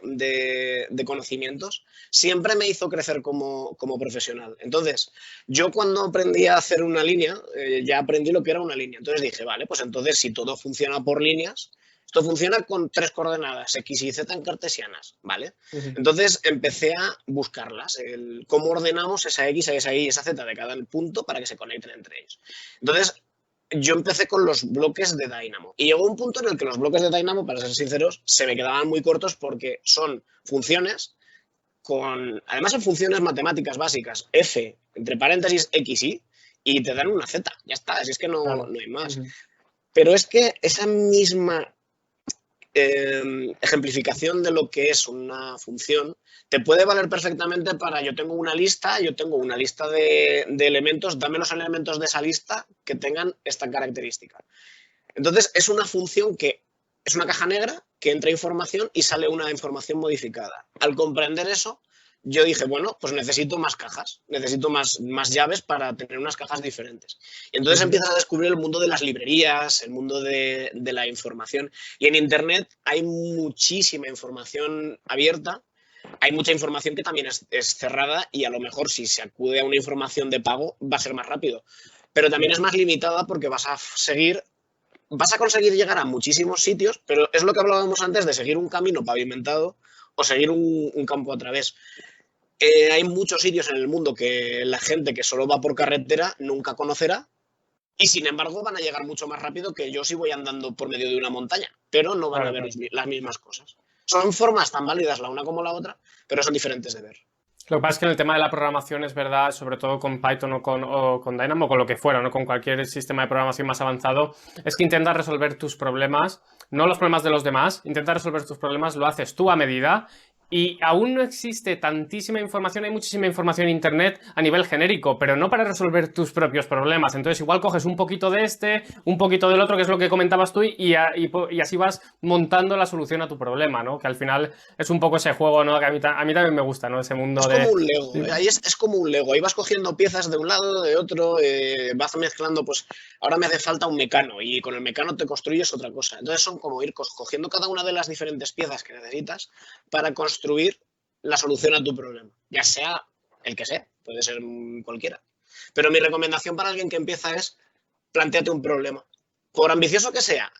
conocimientos, siempre me hizo crecer como profesional. Entonces, yo cuando aprendí a hacer una línea, ya aprendí lo que era una línea. Entonces dije, vale, pues entonces si todo funciona por líneas, esto funciona con tres coordenadas, X y Z en cartesianas, ¿vale? Ujú. Entonces empecé a buscarlas, cómo ordenamos esa X, esa Y y esa Z de cada punto para que se conecten entre ellos. Entonces, yo empecé con los bloques de Dynamo y llegó un punto en el que los bloques de Dynamo, para ser sinceros, se me quedaban muy cortos porque son funciones además son funciones matemáticas básicas, f, entre paréntesis, x, y te dan una z, ya está, así es que Claro. no hay más. Ujú. Pero es que esa misma ejemplificación de lo que es una función te puede valer perfectamente para yo tengo una lista de elementos, dame los elementos de esa lista que tengan esta característica. Entonces es una función que es una caja negra que entra información y sale una información modificada. Al comprender eso, yo dije, bueno, pues necesito más cajas, necesito más llaves para tener unas cajas diferentes. Y entonces Ujú. empiezas a descubrir el mundo de las librerías, el mundo de la información. Y en Internet hay muchísima información abierta, hay mucha información que también es cerrada y a lo mejor si se acude a una información de pago va a ser más rápido. Pero también es más limitada porque vas a conseguir llegar a muchísimos sitios, pero es lo que hablábamos antes de seguir un camino pavimentado o seguir un campo a través. Hay muchos sitios en el mundo que la gente que solo va por carretera nunca conocerá y sin embargo van a llegar mucho más rápido que yo si voy andando por medio de una montaña, pero no van a Claro, ver claro. las mismas cosas. Son formas tan válidas la una como la otra, pero son diferentes de ver. Lo que pasa es que en el tema de la programación es verdad, sobre todo con Python o con Dynamo, o con lo que fuera, ¿no? Con cualquier sistema de programación más avanzado, es que intentas resolver tus problemas, no los problemas de los demás, intentas resolver tus problemas, lo haces tú a medida. Y aún no existe tantísima información, hay muchísima información en Internet a nivel genérico, pero no para resolver tus propios problemas. Entonces, igual coges un poquito de este, un poquito del otro, que es lo que comentabas tú, y así vas montando la solución a tu problema, ¿no? Que al final es un poco ese juego, ¿no? Que a mí también me gusta, ¿no? Ese Es mundo como de... un Lego, ahí es como un Lego, ahí vas cogiendo piezas de un lado, de otro, vas mezclando, pues ahora me hace falta un mecano y con el mecano te construyes otra cosa. Entonces son como ir cogiendo cada una de las diferentes piezas que necesitas para construir la solución a tu problema, ya sea el que sea, puede ser cualquiera. Pero mi recomendación para alguien que empieza es planteate un problema. Por ambicioso que sea,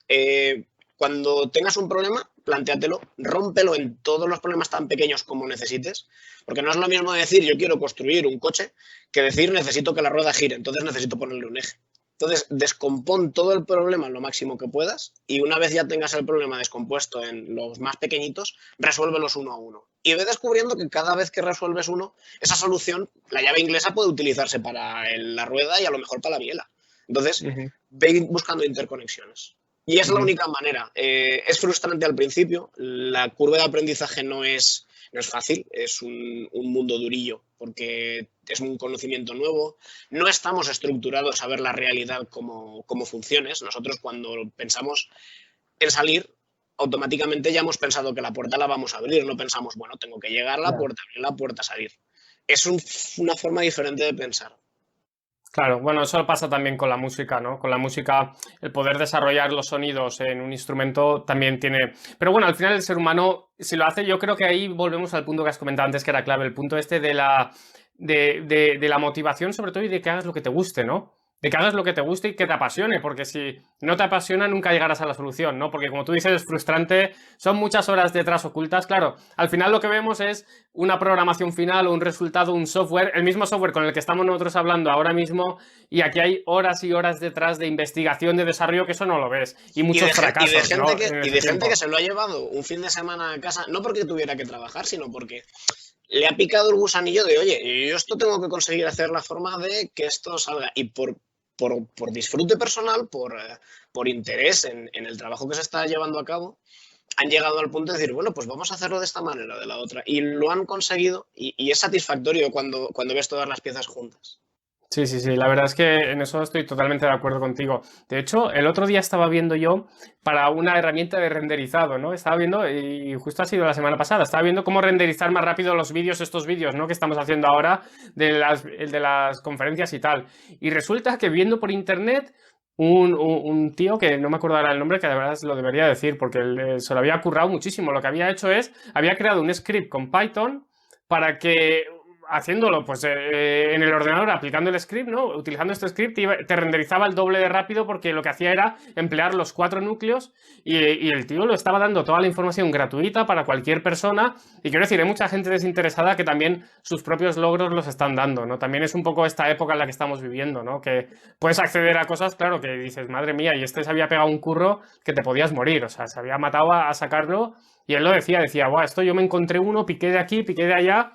cuando tengas un problema, plantéatelo, rómpelo en todos los problemas tan pequeños como necesites, porque no es lo mismo decir yo quiero construir un coche que decir necesito que la rueda gire, entonces necesito ponerle un eje. Entonces, descompón todo el problema lo máximo que puedas y una vez ya tengas el problema descompuesto en los más pequeñitos, resuélvelos uno a uno. Y ve descubriendo que cada vez que resuelves uno, esa solución, la llave inglesa puede utilizarse para la rueda y a lo mejor para la biela. Entonces, Ujú, ve buscando interconexiones. Y es la ujú. única manera. Es frustrante al principio, la curva de aprendizaje no es fácil, es un mundo durillo porque es un conocimiento nuevo. No estamos estructurados a ver la realidad como funciones. Nosotros cuando pensamos en salir, automáticamente ya hemos pensado que la puerta la vamos a abrir, no pensamos, bueno, tengo que llegar a la puerta, abrir la puerta, salir. Es una forma diferente de pensar. Claro, bueno, eso pasa también con la música, ¿no? Con la música, el poder desarrollar los sonidos en un instrumento también tiene... Pero bueno, al final el ser humano, si lo hace, yo creo que ahí volvemos al punto que has comentado antes, que era clave, el punto este de la motivación sobre todo y de que hagas lo que te guste, ¿no? De que hagas lo que te guste y que te apasione, porque si no te apasiona nunca llegarás a la solución, ¿no? Porque como tú dices, es frustrante, son muchas horas detrás ocultas, claro. Al final lo que vemos es una programación final o un resultado, un software, el mismo software con el que estamos nosotros hablando ahora mismo, y aquí hay horas y horas detrás de investigación, de desarrollo, que eso no lo ves. Y muchos fracasos, y de gente, ¿no? y de gente que se lo ha llevado un fin de semana a casa, no porque tuviera que trabajar, sino porque le ha picado el gusanillo de, oye, yo esto tengo que conseguir hacer la forma de que esto salga. Y por disfrute personal, por interés en el trabajo que se está llevando a cabo, han llegado al punto de decir, bueno, pues vamos a hacerlo de esta manera o de la otra. Y lo han conseguido y es satisfactorio cuando ves todas las piezas juntas. Sí, sí, sí, la verdad es que en eso estoy totalmente de acuerdo contigo. De hecho, el otro día estaba viendo yo para una herramienta de renderizado, ¿no? Estaba viendo, y justo ha sido la semana pasada, estaba viendo cómo renderizar más rápido los vídeos, estos vídeos, ¿no? Que estamos haciendo ahora de las conferencias y tal. Y resulta que viendo por internet un tío que no me acuerdo ahora el nombre, que de verdad lo debería decir, porque se lo había currado muchísimo. Lo que había hecho había creado un script con Python para que haciéndolo pues en el ordenador, aplicando el script, ¿no? Utilizando este script te renderizaba el doble de rápido porque lo que hacía era emplear los 4 núcleos y el tío lo estaba dando toda la información gratuita para cualquier persona y quiero decir, hay mucha gente desinteresada que también sus propios logros los están dando, ¿no? También es un poco esta época en la que estamos viviendo, ¿no? Que puedes acceder a cosas, claro, que dices, madre mía, y se había pegado un curro que te podías morir, o sea, se había matado a sacarlo y él lo decía, guau, esto yo me encontré uno, piqué de aquí, piqué de allá.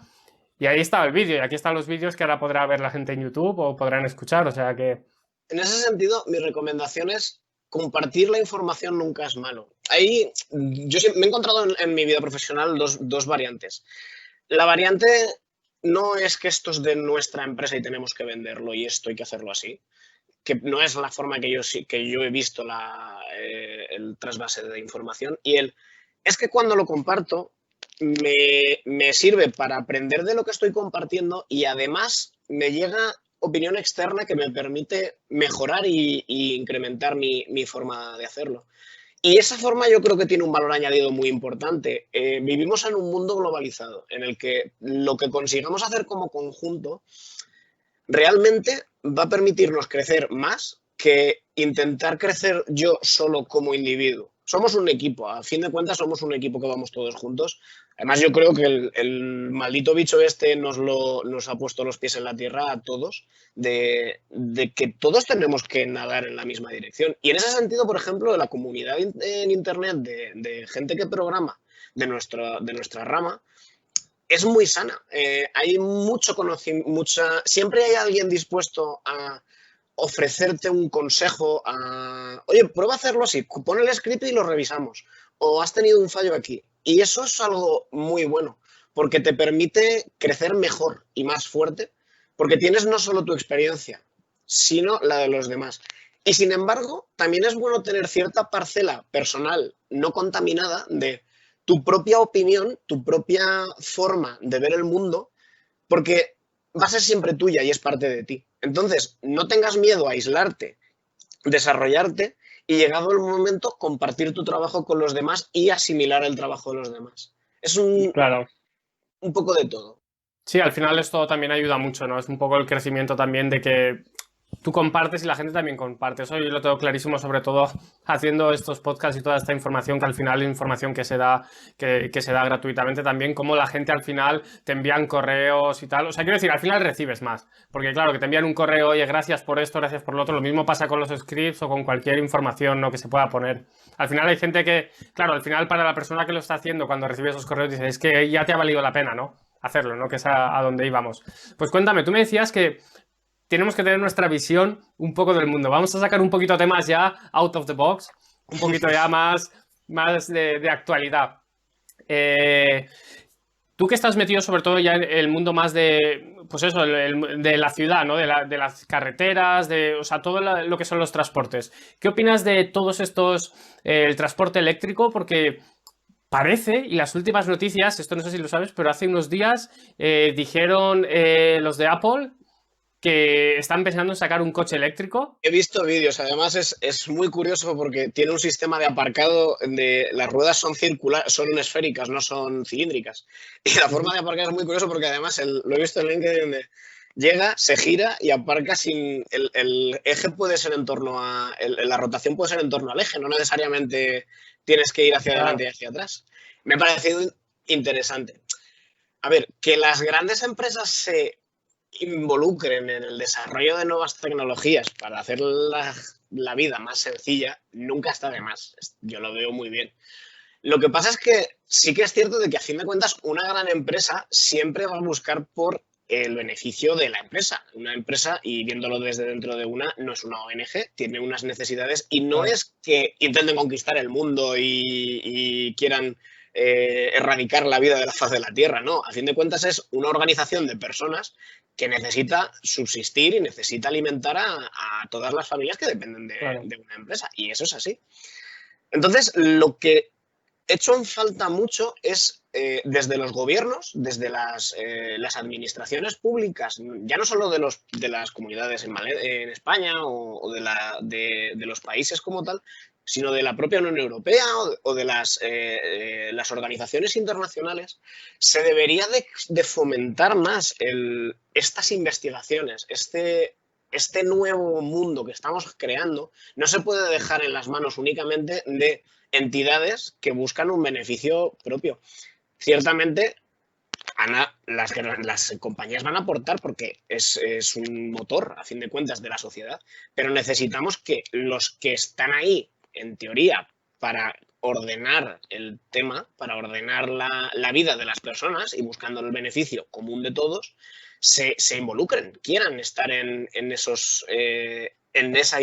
Y ahí estaba el vídeo, y aquí están los vídeos que ahora podrá ver la gente en YouTube o podrán escuchar, o sea que... En ese sentido, mi recomendación es compartir la información nunca es malo. Ahí yo me he encontrado en mi vida profesional dos variantes. La variante no es que esto es de nuestra empresa y tenemos que venderlo y esto hay que hacerlo así, que no es la forma que yo he visto el trasvase de información. Y es que cuando lo comparto, me sirve para aprender de lo que estoy compartiendo y además me llega opinión externa que me permite mejorar y incrementar mi forma de hacerlo. Y esa forma yo creo que tiene un valor añadido muy importante. Vivimos en un mundo globalizado en el que lo que consigamos hacer como conjunto realmente va a permitirnos crecer más que intentar crecer yo solo como individuo. Somos un equipo, a fin de cuentas somos un equipo que vamos todos juntos. Además yo creo que el maldito bicho este nos ha puesto los pies en la tierra a todos, de que todos tenemos que nadar en la misma dirección. Y en ese sentido, por ejemplo, de la comunidad en Internet de gente que programa de nuestra rama, es muy sana. Hay mucho conocimiento, siempre hay alguien dispuesto a ofrecerte un consejo, oye, prueba a hacerlo así, pon el script y lo revisamos, o has tenido un fallo aquí. Y eso es algo muy bueno, porque te permite crecer mejor y más fuerte, porque tienes no solo tu experiencia, sino la de los demás. Y sin embargo, también es bueno tener cierta parcela personal no contaminada de tu propia opinión, tu propia forma de ver el mundo, porque va a ser siempre tuya y es parte de ti. Entonces, no tengas miedo a aislarte, desarrollarte y llegado el momento, compartir tu trabajo con los demás y asimilar el trabajo de los demás. Es Claro. un poco de todo. Sí, al final esto también ayuda mucho, ¿no? Es un poco el crecimiento también de que tú compartes y la gente también comparte. Eso yo lo tengo clarísimo, sobre todo haciendo estos podcasts y toda esta información, que al final es información que se da gratuitamente también, como la gente al final te envían correos y tal. O sea, quiero decir, al final recibes más. Porque claro, que te envían un correo, oye, gracias por esto, gracias por lo otro. Lo mismo pasa con los scripts o con cualquier información, ¿no?, que se pueda poner. Al final hay gente que, claro, al final para la persona que lo está haciendo, cuando recibe esos correos, dice, es que ya te ha valido la pena, ¿no?, hacerlo, ¿no?, que es a donde íbamos. Pues cuéntame, tú me decías que tenemos que tener nuestra visión un poco del mundo. Vamos a sacar un poquito temas ya out of the box, un poquito ya más de actualidad. Tú que estás metido sobre todo ya en el mundo más de, pues eso, de la ciudad, ¿no? De las carreteras, o sea, todo lo que son los transportes. ¿Qué opinas de todos estos, el transporte eléctrico? Porque parece, y las últimas noticias, esto no sé si lo sabes, pero hace unos días dijeron los de Apple que están pensando en sacar un coche eléctrico. He visto vídeos, además es muy curioso porque tiene un sistema de aparcado de las ruedas son circulares, son esféricas, no son cilíndricas. Y la forma de aparcar es muy curioso porque además lo he visto en LinkedIn donde llega, se gira y aparca sin el eje puede ser en torno a la rotación puede ser en torno al eje, no necesariamente tienes que ir hacia adelante y Claro. hacia atrás. Me ha parecido interesante. A ver, que las grandes empresas se involucren en el desarrollo de nuevas tecnologías para hacer la vida más sencilla, nunca está de más. Yo lo veo muy bien. Lo que pasa es que sí que es cierto de que a fin de cuentas una gran empresa siempre va a buscar por el beneficio de la empresa. Una empresa, y viéndolo desde dentro de una, no es una ONG, tiene unas necesidades y no Claro. es que intenten conquistar el mundo y quieran erradicar la vida de la faz de la Tierra, no. A fin de cuentas es una organización de personas que necesita subsistir y necesita alimentar a todas las familias que dependen Claro. de una empresa. Y eso es así. Entonces, lo que hecho en falta mucho es desde los gobiernos, desde las administraciones públicas, ya no solo de las comunidades en España o de los países como tal, sino de la propia Unión Europea o de las organizaciones internacionales, se debería de fomentar más estas investigaciones, este nuevo mundo que estamos creando. No se puede dejar en las manos únicamente de entidades que buscan un beneficio propio. Ciertamente, las compañías van a aportar porque es un motor, a fin de cuentas, de la sociedad, pero necesitamos que los que están ahí, en teoría, para ordenar el tema, para ordenar la vida de las personas y buscando el beneficio común de todos, se involucren, quieran estar en esa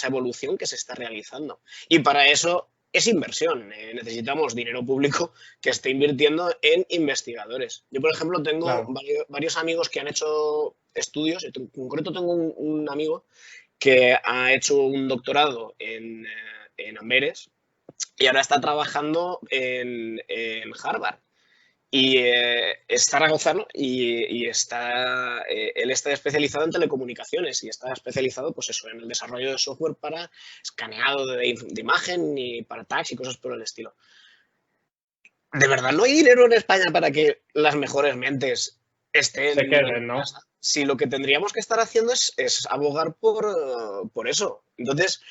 evolución que se está realizando. Y para eso es inversión. Necesitamos dinero público que esté invirtiendo en investigadores. Yo, por ejemplo, tengo Claro. varios amigos que han hecho estudios. En concreto, tengo un amigo que ha hecho un doctorado en Amberes y ahora está trabajando en Harvard. Y es zaragozano y él está especializado en telecomunicaciones y está especializado pues eso, en el desarrollo de software para escaneado de imagen y para tags y cosas por el estilo. ¿De verdad no hay dinero en España para que las mejores mentes Se estén en queden, ¿no? casa? Si lo que tendríamos que estar haciendo es abogar por eso. Entonces,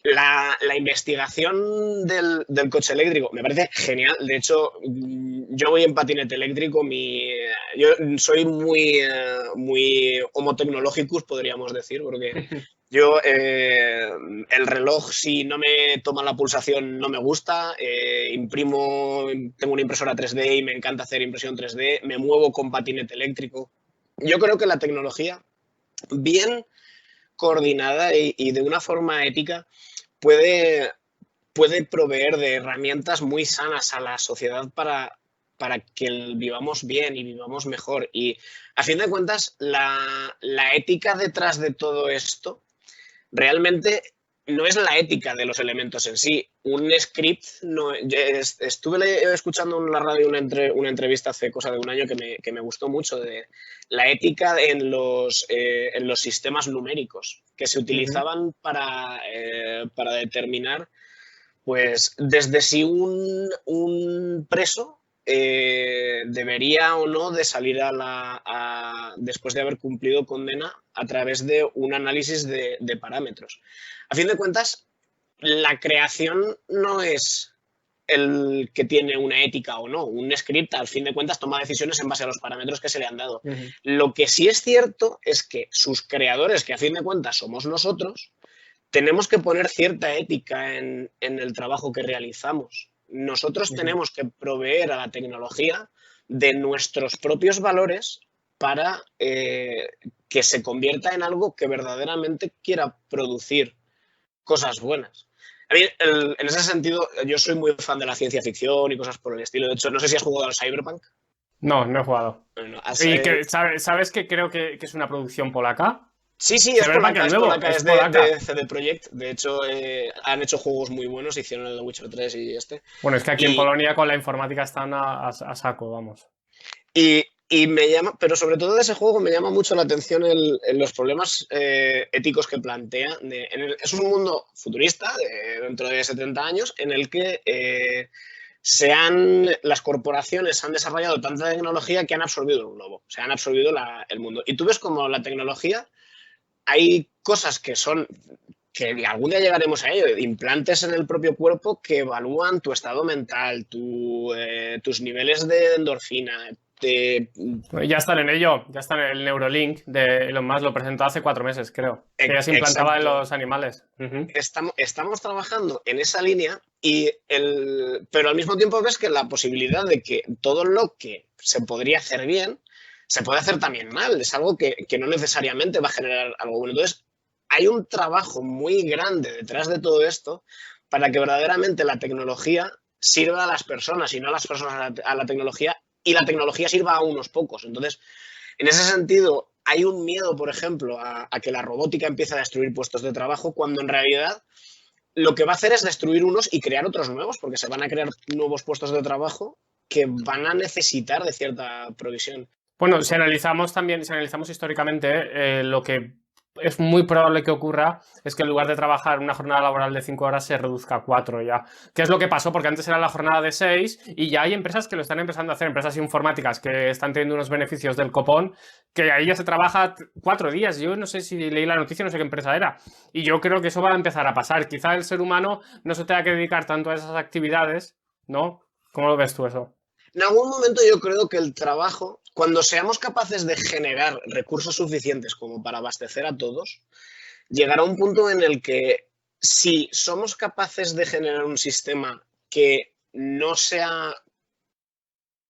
la investigación del coche eléctrico me parece genial. De hecho, yo voy en patinete eléctrico. Yo soy muy homo tecnologicus, podríamos decir, porque yo el reloj, si no me toma la pulsación, no me gusta. Tengo una impresora 3D y me encanta hacer impresión 3D. Me muevo con patinete eléctrico. Yo creo que la tecnología, bien coordinada y de una forma ética, puede, puede proveer de herramientas muy sanas a la sociedad para que vivamos bien y vivamos mejor. Y a fin de cuentas, la ética detrás de todo esto realmente no es la ética de los elementos en sí. Un script, no, estuve escuchando en la radio una entrevista hace cosa de un año que me gustó mucho de la ética en los sistemas numéricos que se Ujú. utilizaban para determinar pues desde si un preso debería o no de salir después de haber cumplido condena a través de un análisis de parámetros. A fin de cuentas, la creación no es el que tiene una ética o no. Un script, al fin de cuentas, toma decisiones en base a los parámetros que se le han dado. Ujú. Lo que sí es cierto es que sus creadores, que a fin de cuentas somos nosotros, tenemos que poner cierta ética en el trabajo que realizamos. Nosotros Ujú. tenemos que proveer a la tecnología de nuestros propios valores para que se convierta en algo que verdaderamente quiera producir cosas buenas. A mí, en ese sentido, yo soy muy fan de la ciencia ficción y cosas por el estilo. De hecho, no sé si has jugado al Cyberpunk. No, no he jugado. Bueno, ¿Y que, sabes que creo que es una producción polaca? sí, sí, Cyberpunk el nuevo, es es de polaca. CD Projekt. De hecho, han hecho juegos muy buenos, hicieron el The Witcher 3 y este. Bueno, es que aquí en Y, Polonia con la informática están a saco, vamos. y me llama, pero sobre todo de ese juego me llama mucho la atención los problemas éticos que plantea. Es un mundo futurista, dentro de 70 años, en el que las corporaciones han desarrollado tanta tecnología que han absorbido el globo, o sea, han absorbido el mundo. Y tú ves como la tecnología, hay cosas que algún día llegaremos a ello, implantes en el propio cuerpo que evalúan tu estado mental, tus niveles de endorfina. Ya están en ello, ya están en el Neurolink de Elon Musk, lo presentó hace 4 meses, creo. Que ya se implantaba en Exacto. los animales. Ujú. Estamos trabajando en esa línea pero al mismo tiempo ves que la posibilidad de que todo lo que se podría hacer bien se puede hacer también mal. Es algo que no necesariamente va a generar algo bueno. Entonces, hay un trabajo muy grande detrás de todo esto para que verdaderamente la tecnología sirva a las personas y no a las personas a la tecnología, y la tecnología sirva a unos pocos. Entonces, en ese sentido, hay un miedo, por ejemplo, a que la robótica empiece a destruir puestos de trabajo, cuando en realidad lo que va a hacer es destruir unos y crear otros nuevos, porque se van a crear nuevos puestos de trabajo que van a necesitar de cierta provisión. Bueno, si analizamos también, si analizamos históricamente, lo que es muy probable que ocurra es que en lugar de trabajar una jornada laboral de 5 horas se reduzca a 4 ya. ¿Qué es lo que pasó? Porque antes era la jornada de 6 y ya hay empresas que lo están empezando a hacer, empresas informáticas que están teniendo unos beneficios del copón, que ahí ya se trabaja 4 días. Yo no sé si leí la noticia, no sé qué empresa era. Y yo creo que eso va a empezar a pasar. Quizá el ser humano no se tenga que dedicar tanto a esas actividades, ¿no? ¿Cómo lo ves tú eso? En algún momento yo creo que el trabajo, cuando seamos capaces de generar recursos suficientes como para abastecer a todos, llegará un punto en el que, si somos capaces de generar un sistema que no sea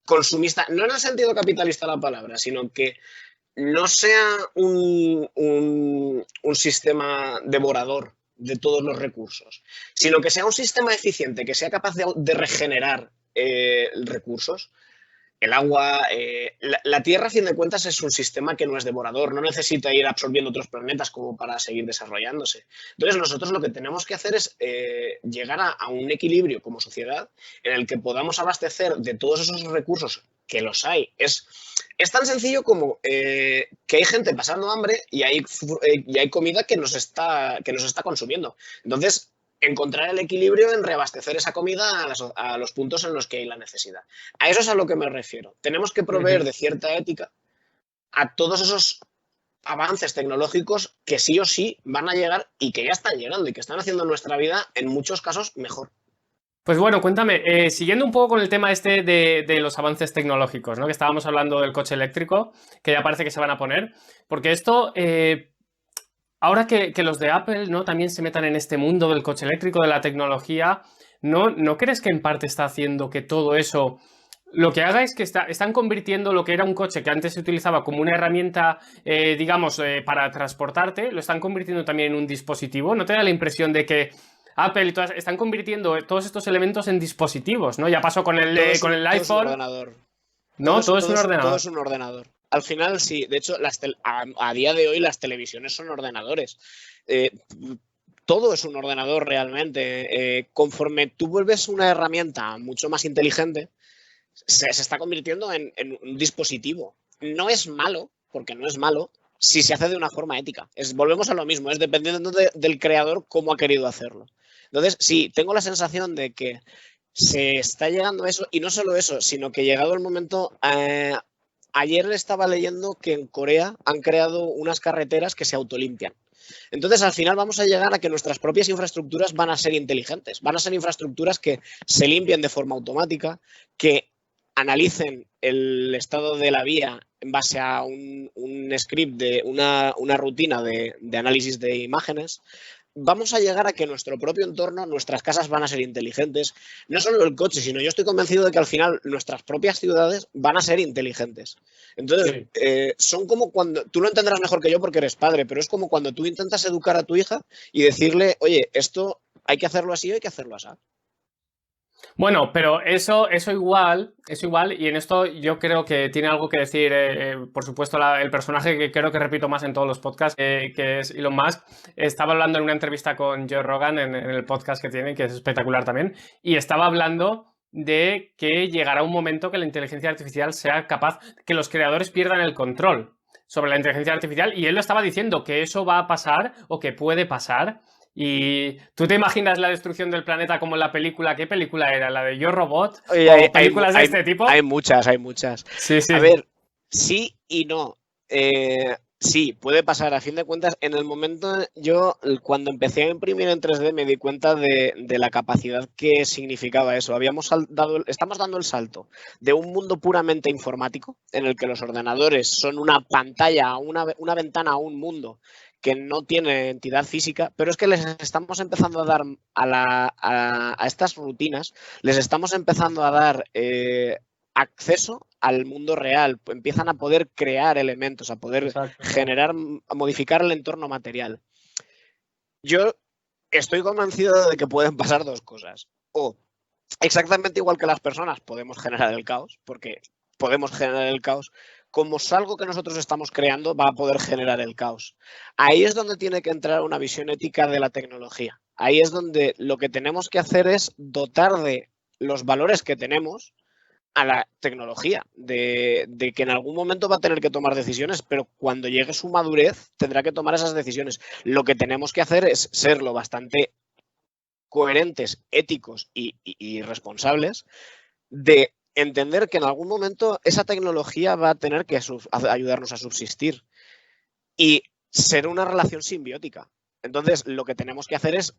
consumista, no en el sentido capitalista de la palabra, sino que no sea un sistema devorador de todos los recursos, sino que sea un sistema eficiente, que sea capaz de regenerar recursos. El agua, la Tierra, a fin de cuentas, es un sistema que no es devorador, no necesita ir absorbiendo otros planetas como para seguir desarrollándose. Entonces, nosotros lo que tenemos que hacer es llegar a un equilibrio como sociedad en el que podamos abastecer de todos esos recursos, que los hay. Es tan sencillo como que hay gente pasando hambre y hay comida que nos está consumiendo. Entonces, encontrar el equilibrio en reabastecer esa comida a los puntos en los que hay la necesidad. A eso es a lo que me refiero. Tenemos que proveer Ujú. de cierta ética a todos esos avances tecnológicos que sí o sí van a llegar y que ya están llegando y que están haciendo nuestra vida en muchos casos mejor. Pues bueno, cuéntame, siguiendo un poco con el tema este de los avances tecnológicos, ¿no? Que estábamos hablando del coche eléctrico, que ya parece que se van a poner, porque esto, ahora que los de Apple, ¿no? También se metan en este mundo del coche eléctrico, de la tecnología, ¿no crees que en parte está haciendo que todo eso lo que haga es que están convirtiendo lo que era un coche que antes se utilizaba como una herramienta, digamos, para transportarte, lo están convirtiendo también en un dispositivo? ¿No te da la impresión de que Apple y todas están convirtiendo todos estos elementos en dispositivos, ¿no? Ya pasó con el Todo es un iPhone, ordenador. ¿no? Todo es un Todo es ordenador. un ordenador. Al final, sí. De hecho, a día de hoy las televisiones son ordenadores. Eh, Todo es un ordenador realmente. Conforme tú vuelves una herramienta mucho más inteligente, se está convirtiendo en un dispositivo. No es malo, porque no es malo, si se hace de una forma ética. Volvemos a lo mismo, es dependiendo del creador cómo ha querido hacerlo. Entonces, sí, tengo la sensación de que se está llegando a eso, y no solo eso, sino que llegado el momento, ayer estaba leyendo que en Corea han creado unas carreteras que se autolimpian. Entonces, al final vamos a llegar a que nuestras propias infraestructuras van a ser inteligentes, van a ser infraestructuras que se limpien de forma automática, que analicen el estado de la vía en base a un script de una rutina de análisis de imágenes. Vamos a llegar a que nuestro propio entorno, nuestras casas van a ser inteligentes. No solo el coche, sino yo estoy convencido de que al final nuestras propias ciudades van a ser inteligentes. Entonces, Sí. son como cuando, tú lo entenderás mejor que yo porque eres padre, pero es como cuando tú intentas educar a tu hija y decirle, oye, esto hay que hacerlo así o hay que hacerlo así. Bueno, pero eso igual, y en esto yo creo que tiene algo que decir, por supuesto, el personaje que creo que repito más en todos los podcasts, que es Elon Musk. Estaba hablando en una entrevista con Joe Rogan en el podcast que tiene, que es espectacular también, y estaba hablando de que llegará un momento que la inteligencia artificial sea capaz, que los creadores pierdan el control sobre la inteligencia artificial, y él lo estaba diciendo, que eso va a pasar o que puede pasar. ¿Y tú te imaginas la destrucción del planeta como en la película? ¿Qué película era? ¿La de Yo Robot? Oye, ¿O películas de este tipo? hay muchas, hay muchas. Sí, A sí. ver, sí y no. Sí, puede pasar. A fin de cuentas, en el momento, cuando empecé a imprimir en 3D me di cuenta de la capacidad que significaba eso. Estamos dando el salto de un mundo puramente informático, en el que los ordenadores son una pantalla, una ventana a un mundo que no tiene entidad física, pero es que les estamos empezando a dar a estas rutinas, les estamos empezando a dar acceso al mundo real, empiezan a poder crear elementos, a poder generar, a modificar el entorno material. Yo estoy convencido de que pueden pasar dos cosas. O exactamente igual que las personas podemos generar el caos, porque podemos generar el caos, como es algo que nosotros estamos creando, va a poder generar el caos. Ahí es donde tiene que entrar una visión ética de la tecnología. Ahí es donde lo que tenemos que hacer es dotar de los valores que tenemos a la tecnología, de que en algún momento va a tener que tomar decisiones, pero cuando llegue su madurez tendrá que tomar esas decisiones. Lo que tenemos que hacer es ser lo bastante coherentes, éticos y responsables de entender que en algún momento esa tecnología va a tener que ayudarnos a subsistir y ser una relación simbiótica. Entonces, lo que tenemos que hacer es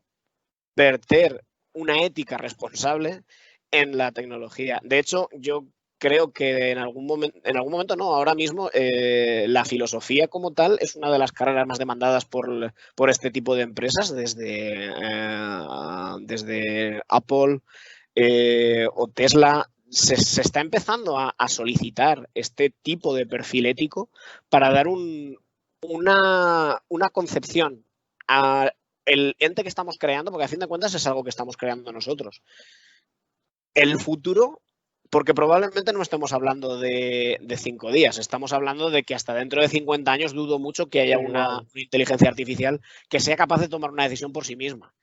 verter una ética responsable en la tecnología. De hecho, yo creo que en algún momento no, ahora mismo la filosofía como tal es una de las carreras más demandadas por este tipo de empresas, desde Apple o Tesla. Se está empezando a solicitar este tipo de perfil ético para dar una concepción a el ente que estamos creando, porque a fin de cuentas es algo que estamos creando nosotros. El futuro, porque probablemente no estemos hablando de 5 días, estamos hablando de que hasta dentro de 50 años dudo mucho que haya una inteligencia artificial que sea capaz de tomar una decisión por sí misma.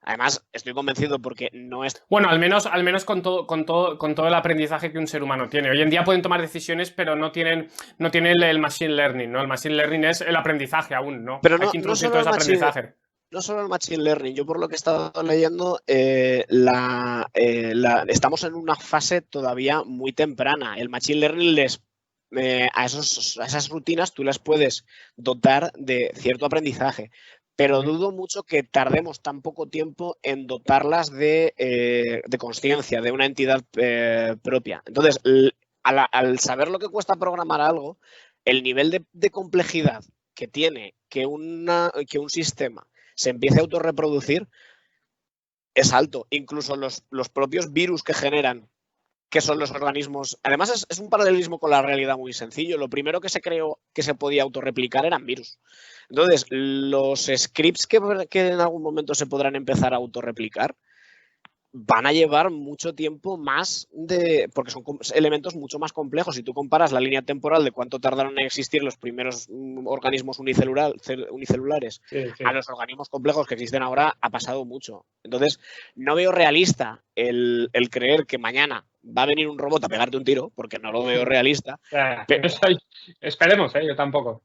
Además, estoy convencido porque no es... Bueno, al menos con todo el aprendizaje que un ser humano tiene. Hoy en día pueden tomar decisiones, pero no tienen el machine learning, ¿no? El machine learning es el aprendizaje aún, ¿no? Pero Hay que introducir todo ese aprendizaje. No solo el machine learning, yo por lo que he estado leyendo, estamos en una fase todavía muy temprana. El machine learning a esas rutinas tú las puedes dotar de cierto aprendizaje, pero dudo mucho que tardemos tan poco tiempo en dotarlas de consciencia, de una entidad propia. Entonces, al saber lo que cuesta programar algo, el nivel de complejidad que tiene que un sistema se empiece a autorreproducir es alto. Incluso los propios virus que generan, que son los organismos... Además, es un paralelismo con la realidad muy sencillo. Lo primero que se creó que se podía autorreplicar eran virus. Entonces, los scripts que en algún momento se podrán empezar a autorreplicar van a llevar mucho tiempo más porque son elementos mucho más complejos. Si tú comparas la línea temporal de cuánto tardaron en existir los primeros organismos unicelulares a los organismos complejos que existen ahora, ha pasado mucho. Entonces, no veo realista el creer que mañana va a venir un robot a pegarte un tiro, porque no lo veo realista. Pero esperemos, yo tampoco.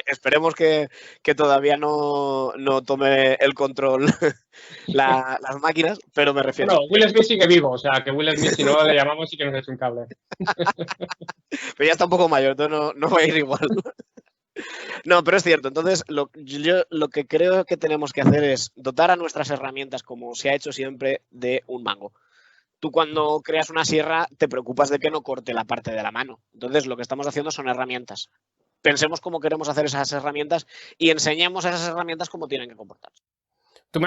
Esperemos que todavía no tome el control las máquinas, pero me refiero... Bueno, Will Smith sigue vivo, o sea, que Will Smith, si no le llamamos, sí que nos echa un cable. Pero ya está un poco mayor, entonces no va a ir igual. No, pero es cierto. Entonces, yo lo que creo que tenemos que hacer es dotar a nuestras herramientas, como se ha hecho siempre, de un mango. Tú cuando creas una sierra te preocupas de que no corte la parte de la mano. Entonces, lo que estamos haciendo son herramientas. Pensemos cómo queremos hacer esas herramientas y enseñemos a esas herramientas cómo tienen que comportarse. Tú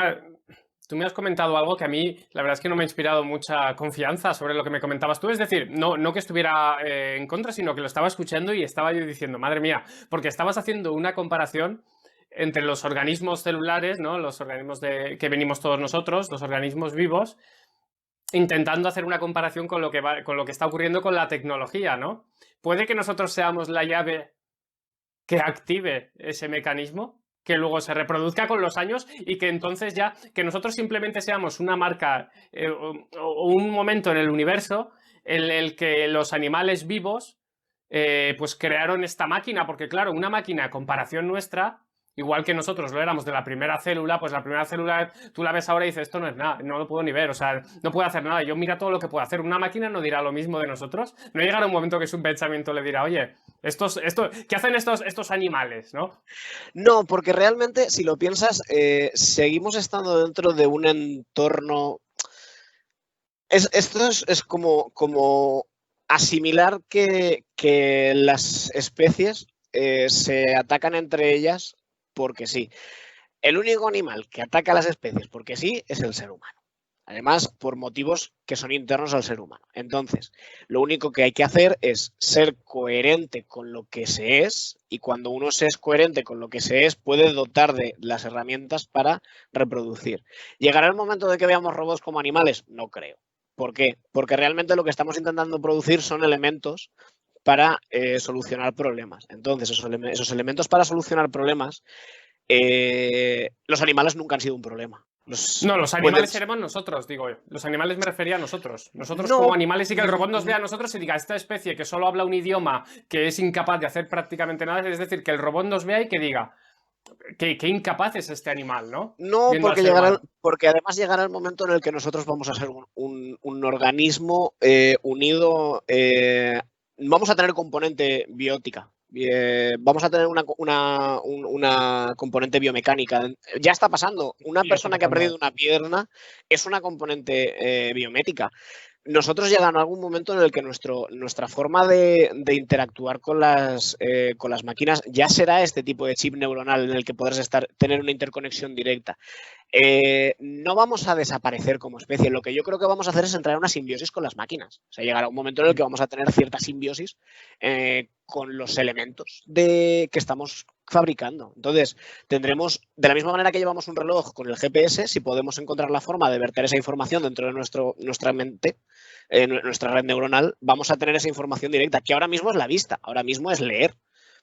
me has comentado algo que a mí, la verdad es que no me ha inspirado mucha confianza sobre lo que me comentabas tú. Es decir, no que estuviera en contra, sino que lo estaba escuchando y estaba yo diciendo, madre mía, porque estabas haciendo una comparación entre los organismos celulares, ¿no? Los organismos que venimos todos nosotros, los organismos vivos, intentando hacer una comparación con lo que está ocurriendo con la tecnología, ¿no? ¿Puede que nosotros seamos la llave que active ese mecanismo, que luego se reproduzca con los años y que entonces ya, que nosotros simplemente seamos una marca o un momento en el universo en el que los animales vivos pues crearon esta máquina? Porque claro, una máquina a comparación nuestra, igual que nosotros lo éramos de la primera célula, pues la primera célula tú la ves ahora y dices, esto no es nada, no lo puedo ni ver, o sea, no puedo hacer nada. Yo mira todo lo que puedo hacer. Una máquina no dirá lo mismo de nosotros. No llegará un momento que su pensamiento le dirá, oye, ¿qué hacen estos animales, no? No, porque realmente, si lo piensas, seguimos estando dentro de un entorno. Esto es como asimilar que las especies se atacan entre ellas porque sí. El único animal que ataca a las especies porque sí es el ser humano. Además, por motivos que son internos al ser humano. Entonces, lo único que hay que hacer es ser coherente con lo que se es, y cuando uno se es coherente con lo que se es, puede dotar de las herramientas para reproducir. ¿Llegará el momento de que veamos robots como animales? No creo. ¿Por qué? Porque realmente lo que estamos intentando producir son elementos para solucionar problemas. Entonces, esos elementos para solucionar problemas, los animales nunca han sido un problema. No, los animales seremos nosotros, digo yo. Los animales me refería a nosotros. Nosotros como animales, y que el robot nos vea a nosotros y diga, esta especie que solo habla un idioma que es incapaz de hacer prácticamente nada, es decir, que el robot nos vea y que diga, qué incapaz es este animal, ¿no? No, porque además llegará el momento en el que nosotros vamos a ser un organismo unido, vamos a tener componente biótica. Vamos a tener una componente biomecánica. Ya está pasando. Una persona que ha perdido una pierna es una componente biométrica. Nosotros llegan a algún momento en el que nuestra forma de interactuar con las máquinas ya será este tipo de chip neuronal en el que podrás tener una interconexión directa. No vamos a desaparecer como especie. Lo que yo creo que vamos a hacer es entrar en una simbiosis con las máquinas. O sea, llegará un momento en el que vamos a tener cierta simbiosis con los elementos que estamos fabricando. Entonces, tendremos, de la misma manera que llevamos un reloj con el GPS, si podemos encontrar la forma de verter esa información dentro de nuestra mente, nuestra red neuronal, vamos a tener esa información directa, que ahora mismo es la vista, ahora mismo es leer,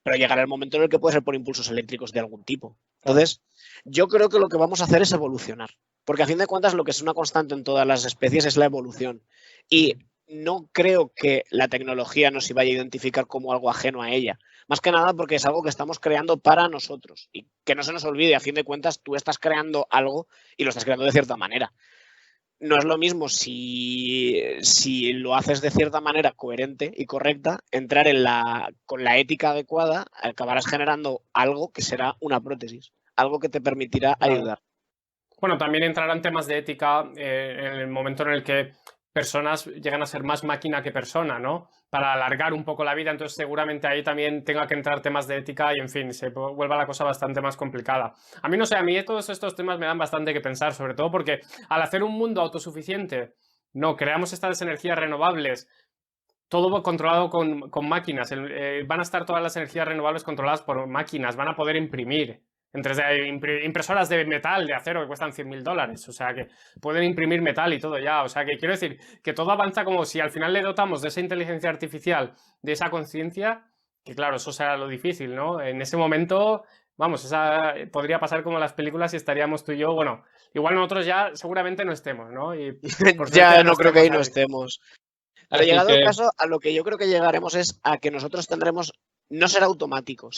pero llegará el momento en el que puede ser por impulsos eléctricos de algún tipo. Entonces, yo creo que lo que vamos a hacer es evolucionar, porque a fin de cuentas lo que es una constante en todas las especies es la evolución. Y no creo que la tecnología nos vaya a identificar como algo ajeno a ella. Más que nada porque es algo que estamos creando para nosotros. Y que no se nos olvide, a fin de cuentas, tú estás creando algo y lo estás creando de cierta manera. No es lo mismo si lo haces de cierta manera coherente y correcta, entrar con la ética adecuada, acabarás generando algo que será una prótesis, algo que te permitirá ayudar. Bueno, también entrarán temas de ética en el momento en el que personas llegan a ser más máquina que persona, ¿no? Para alargar un poco la vida, entonces seguramente ahí también tenga que entrar temas de ética y, en fin, se vuelva la cosa bastante más complicada. A mí, no sé, a mí todos estos temas me dan bastante que pensar, sobre todo porque al hacer un mundo autosuficiente, no, creamos estas energías renovables, todo controlado con máquinas, van a estar todas las energías renovables controladas por máquinas, van a poder imprimir. Impresoras de metal, de acero, que cuestan $100.000. O sea, que pueden imprimir metal y todo ya. O sea, que quiero decir que todo avanza como si al final le dotamos de esa inteligencia artificial, de esa conciencia, que claro, eso será lo difícil, ¿no? En ese momento, vamos, podría pasar como las películas y estaríamos tú y yo, bueno, igual nosotros ya seguramente no estemos, ¿no? Y ya no creo que ahí no estemos. Pero llegado el caso, a lo que yo creo que llegaremos es a que nosotros tendremos, no será automático,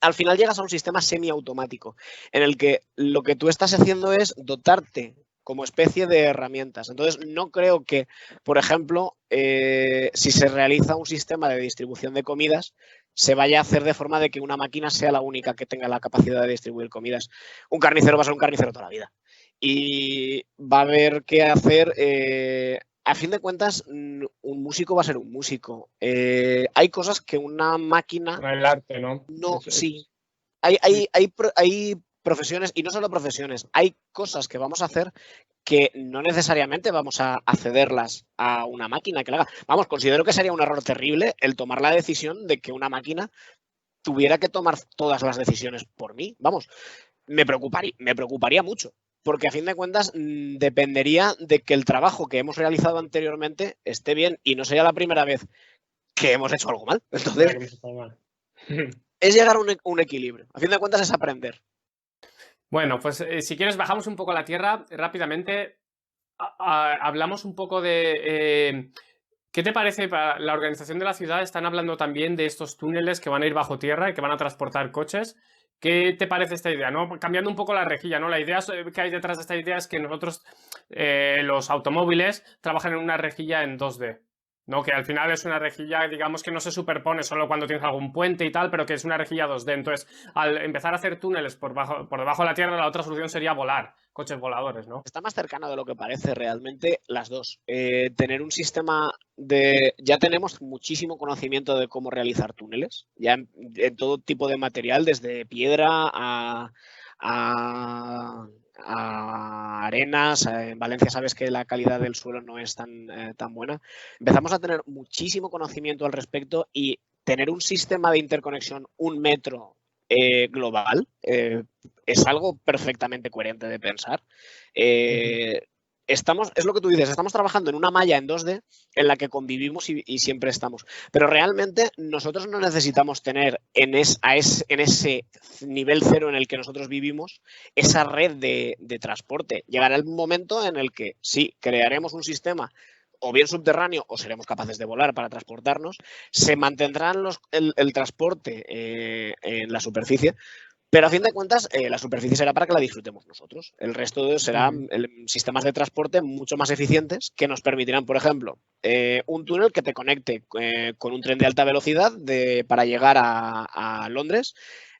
al final llegas a un sistema semiautomático en el que lo que tú estás haciendo es dotarte como especie de herramientas. Entonces, no creo que, por ejemplo, si se realiza un sistema de distribución de comidas, se vaya a hacer de forma de que una máquina sea la única que tenga la capacidad de distribuir comidas. Un carnicero va a ser un carnicero toda la vida. Y va a haber que hacer... a fin de cuentas, un músico va a ser un músico. Hay cosas que una máquina... El arte, ¿no? No, sí. Hay profesiones, y no solo profesiones, hay cosas que vamos a hacer que no necesariamente vamos a cederlas a una máquina que la haga. Vamos, considero que sería un error terrible el tomar la decisión de que una máquina tuviera que tomar todas las decisiones por mí. Vamos, me preocuparía mucho, porque a fin de cuentas dependería de que el trabajo que hemos realizado anteriormente esté bien y no sería la primera vez que hemos hecho algo mal. Entonces, es llegar a un equilibrio. A fin de cuentas es aprender. Bueno, pues si quieres bajamos un poco a la tierra rápidamente. Hablamos un poco de... ¿qué te parece para la organización de la ciudad? Están hablando también de estos túneles que van a ir bajo tierra y que van a transportar coches. ¿Qué te parece esta idea, no? Cambiando un poco la rejilla, ¿no? La idea que hay detrás de esta idea es que nosotros, los automóviles, trabajan en una rejilla en 2D. ¿No? Que al final es una rejilla, digamos, que no se superpone solo cuando tienes algún puente y tal, pero que es una rejilla 2D. Entonces, al empezar a hacer túneles por debajo de la tierra, la otra solución sería volar, coches voladores, ¿no? Está más cercano de lo que parece realmente las dos. Tener un sistema de... Ya tenemos muchísimo conocimiento de cómo realizar túneles, ya en todo tipo de material, desde piedra a arenas. En Valencia sabes que la calidad del suelo no es tan buena. Empezamos a tener muchísimo conocimiento al respecto y tener un sistema de interconexión 1 metro global es algo perfectamente coherente de pensar. Es lo que tú dices, estamos trabajando en una malla en 2D en la que convivimos y siempre estamos. Pero realmente nosotros no necesitamos tener en ese nivel cero en el que nosotros vivimos esa red de transporte. Llegará el momento en el que sí, crearemos un sistema o bien subterráneo o seremos capaces de volar para transportarnos, se mantendrán el transporte en la superficie, pero a fin de cuentas la superficie será para que la disfrutemos nosotros. El resto serán sistemas de transporte mucho más eficientes que nos permitirán, por ejemplo, un túnel que te conecte con un tren de alta velocidad para llegar a Londres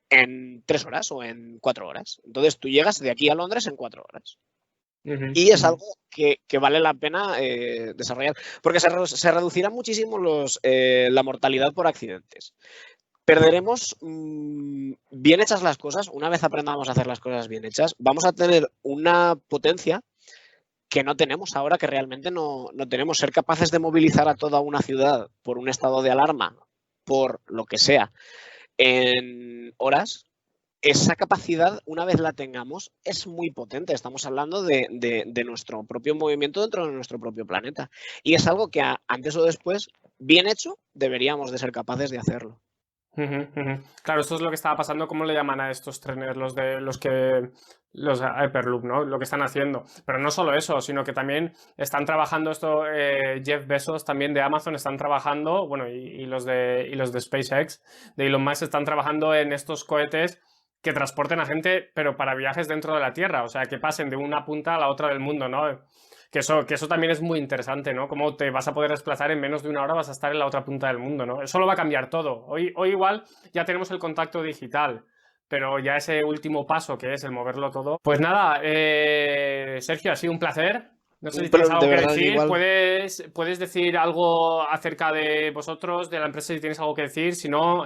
en 3 horas o en 4 horas. Entonces tú llegas de aquí a Londres en 4 horas. Y es algo que vale la pena desarrollar, porque se reducirá muchísimo la mortalidad por accidentes. Perderemos bien hechas las cosas. Una vez aprendamos a hacer las cosas bien hechas, vamos a tener una potencia que no tenemos ahora, que realmente no tenemos. Ser capaces de movilizar a toda una ciudad por un estado de alarma, por lo que sea, en horas. Esa capacidad, una vez la tengamos, es muy potente. Estamos hablando de nuestro propio movimiento dentro de nuestro propio planeta. Y es algo que antes o después, bien hecho, deberíamos de ser capaces de hacerlo. Claro, esto es lo que estaba pasando. ¿Cómo le llaman a estos trenes? Los Hyperloop, ¿no? Lo que están haciendo. Pero no solo eso, sino que también están trabajando esto, Jeff Bezos también de Amazon están trabajando, bueno, y los de SpaceX, de Elon Musk, están trabajando en estos cohetes que transporten a gente, pero para viajes dentro de la Tierra, o sea, que pasen de una punta a la otra del mundo, ¿no? Que eso también es muy interesante, ¿no? Cómo te vas a poder desplazar en menos de 1 hora, vas a estar en la otra punta del mundo, ¿no? Eso lo va a cambiar todo. Hoy igual ya tenemos el contacto digital, pero ya ese último paso que es el moverlo todo. Pues nada, Sergio, ha sido un placer. No sé si tienes algo que decir. ¿Puedes decir algo acerca de vosotros, de la empresa, si tienes algo que decir? Si no,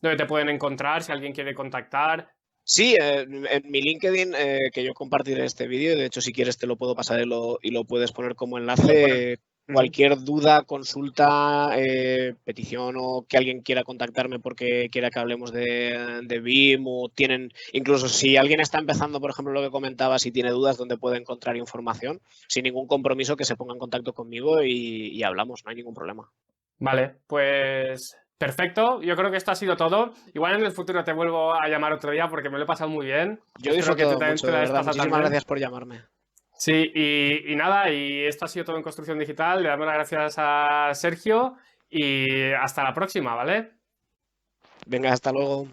¿dónde te pueden encontrar? Si alguien quiere contactar. Sí, en mi LinkedIn, que yo compartiré este vídeo, de hecho si quieres te lo puedo pasar y lo puedes poner como enlace. Cualquier duda, consulta, petición o que alguien quiera contactarme porque quiera que hablemos de BIM o incluso si alguien está empezando, por ejemplo, lo que comentaba, si tiene dudas donde puede encontrar información, sin ningún compromiso que se ponga en contacto conmigo y hablamos, no hay ningún problema. Vale, pues perfecto, yo creo que esto ha sido todo. Igual en el futuro te vuelvo a llamar otro día porque me lo he pasado muy bien. Yo disfruto mucho, de verdad. Muchísimas gracias por llamarme. Sí, y nada, y esto ha sido todo en Construcción Digital. Le damos las gracias a Sergio y hasta la próxima, ¿vale? Venga, hasta luego.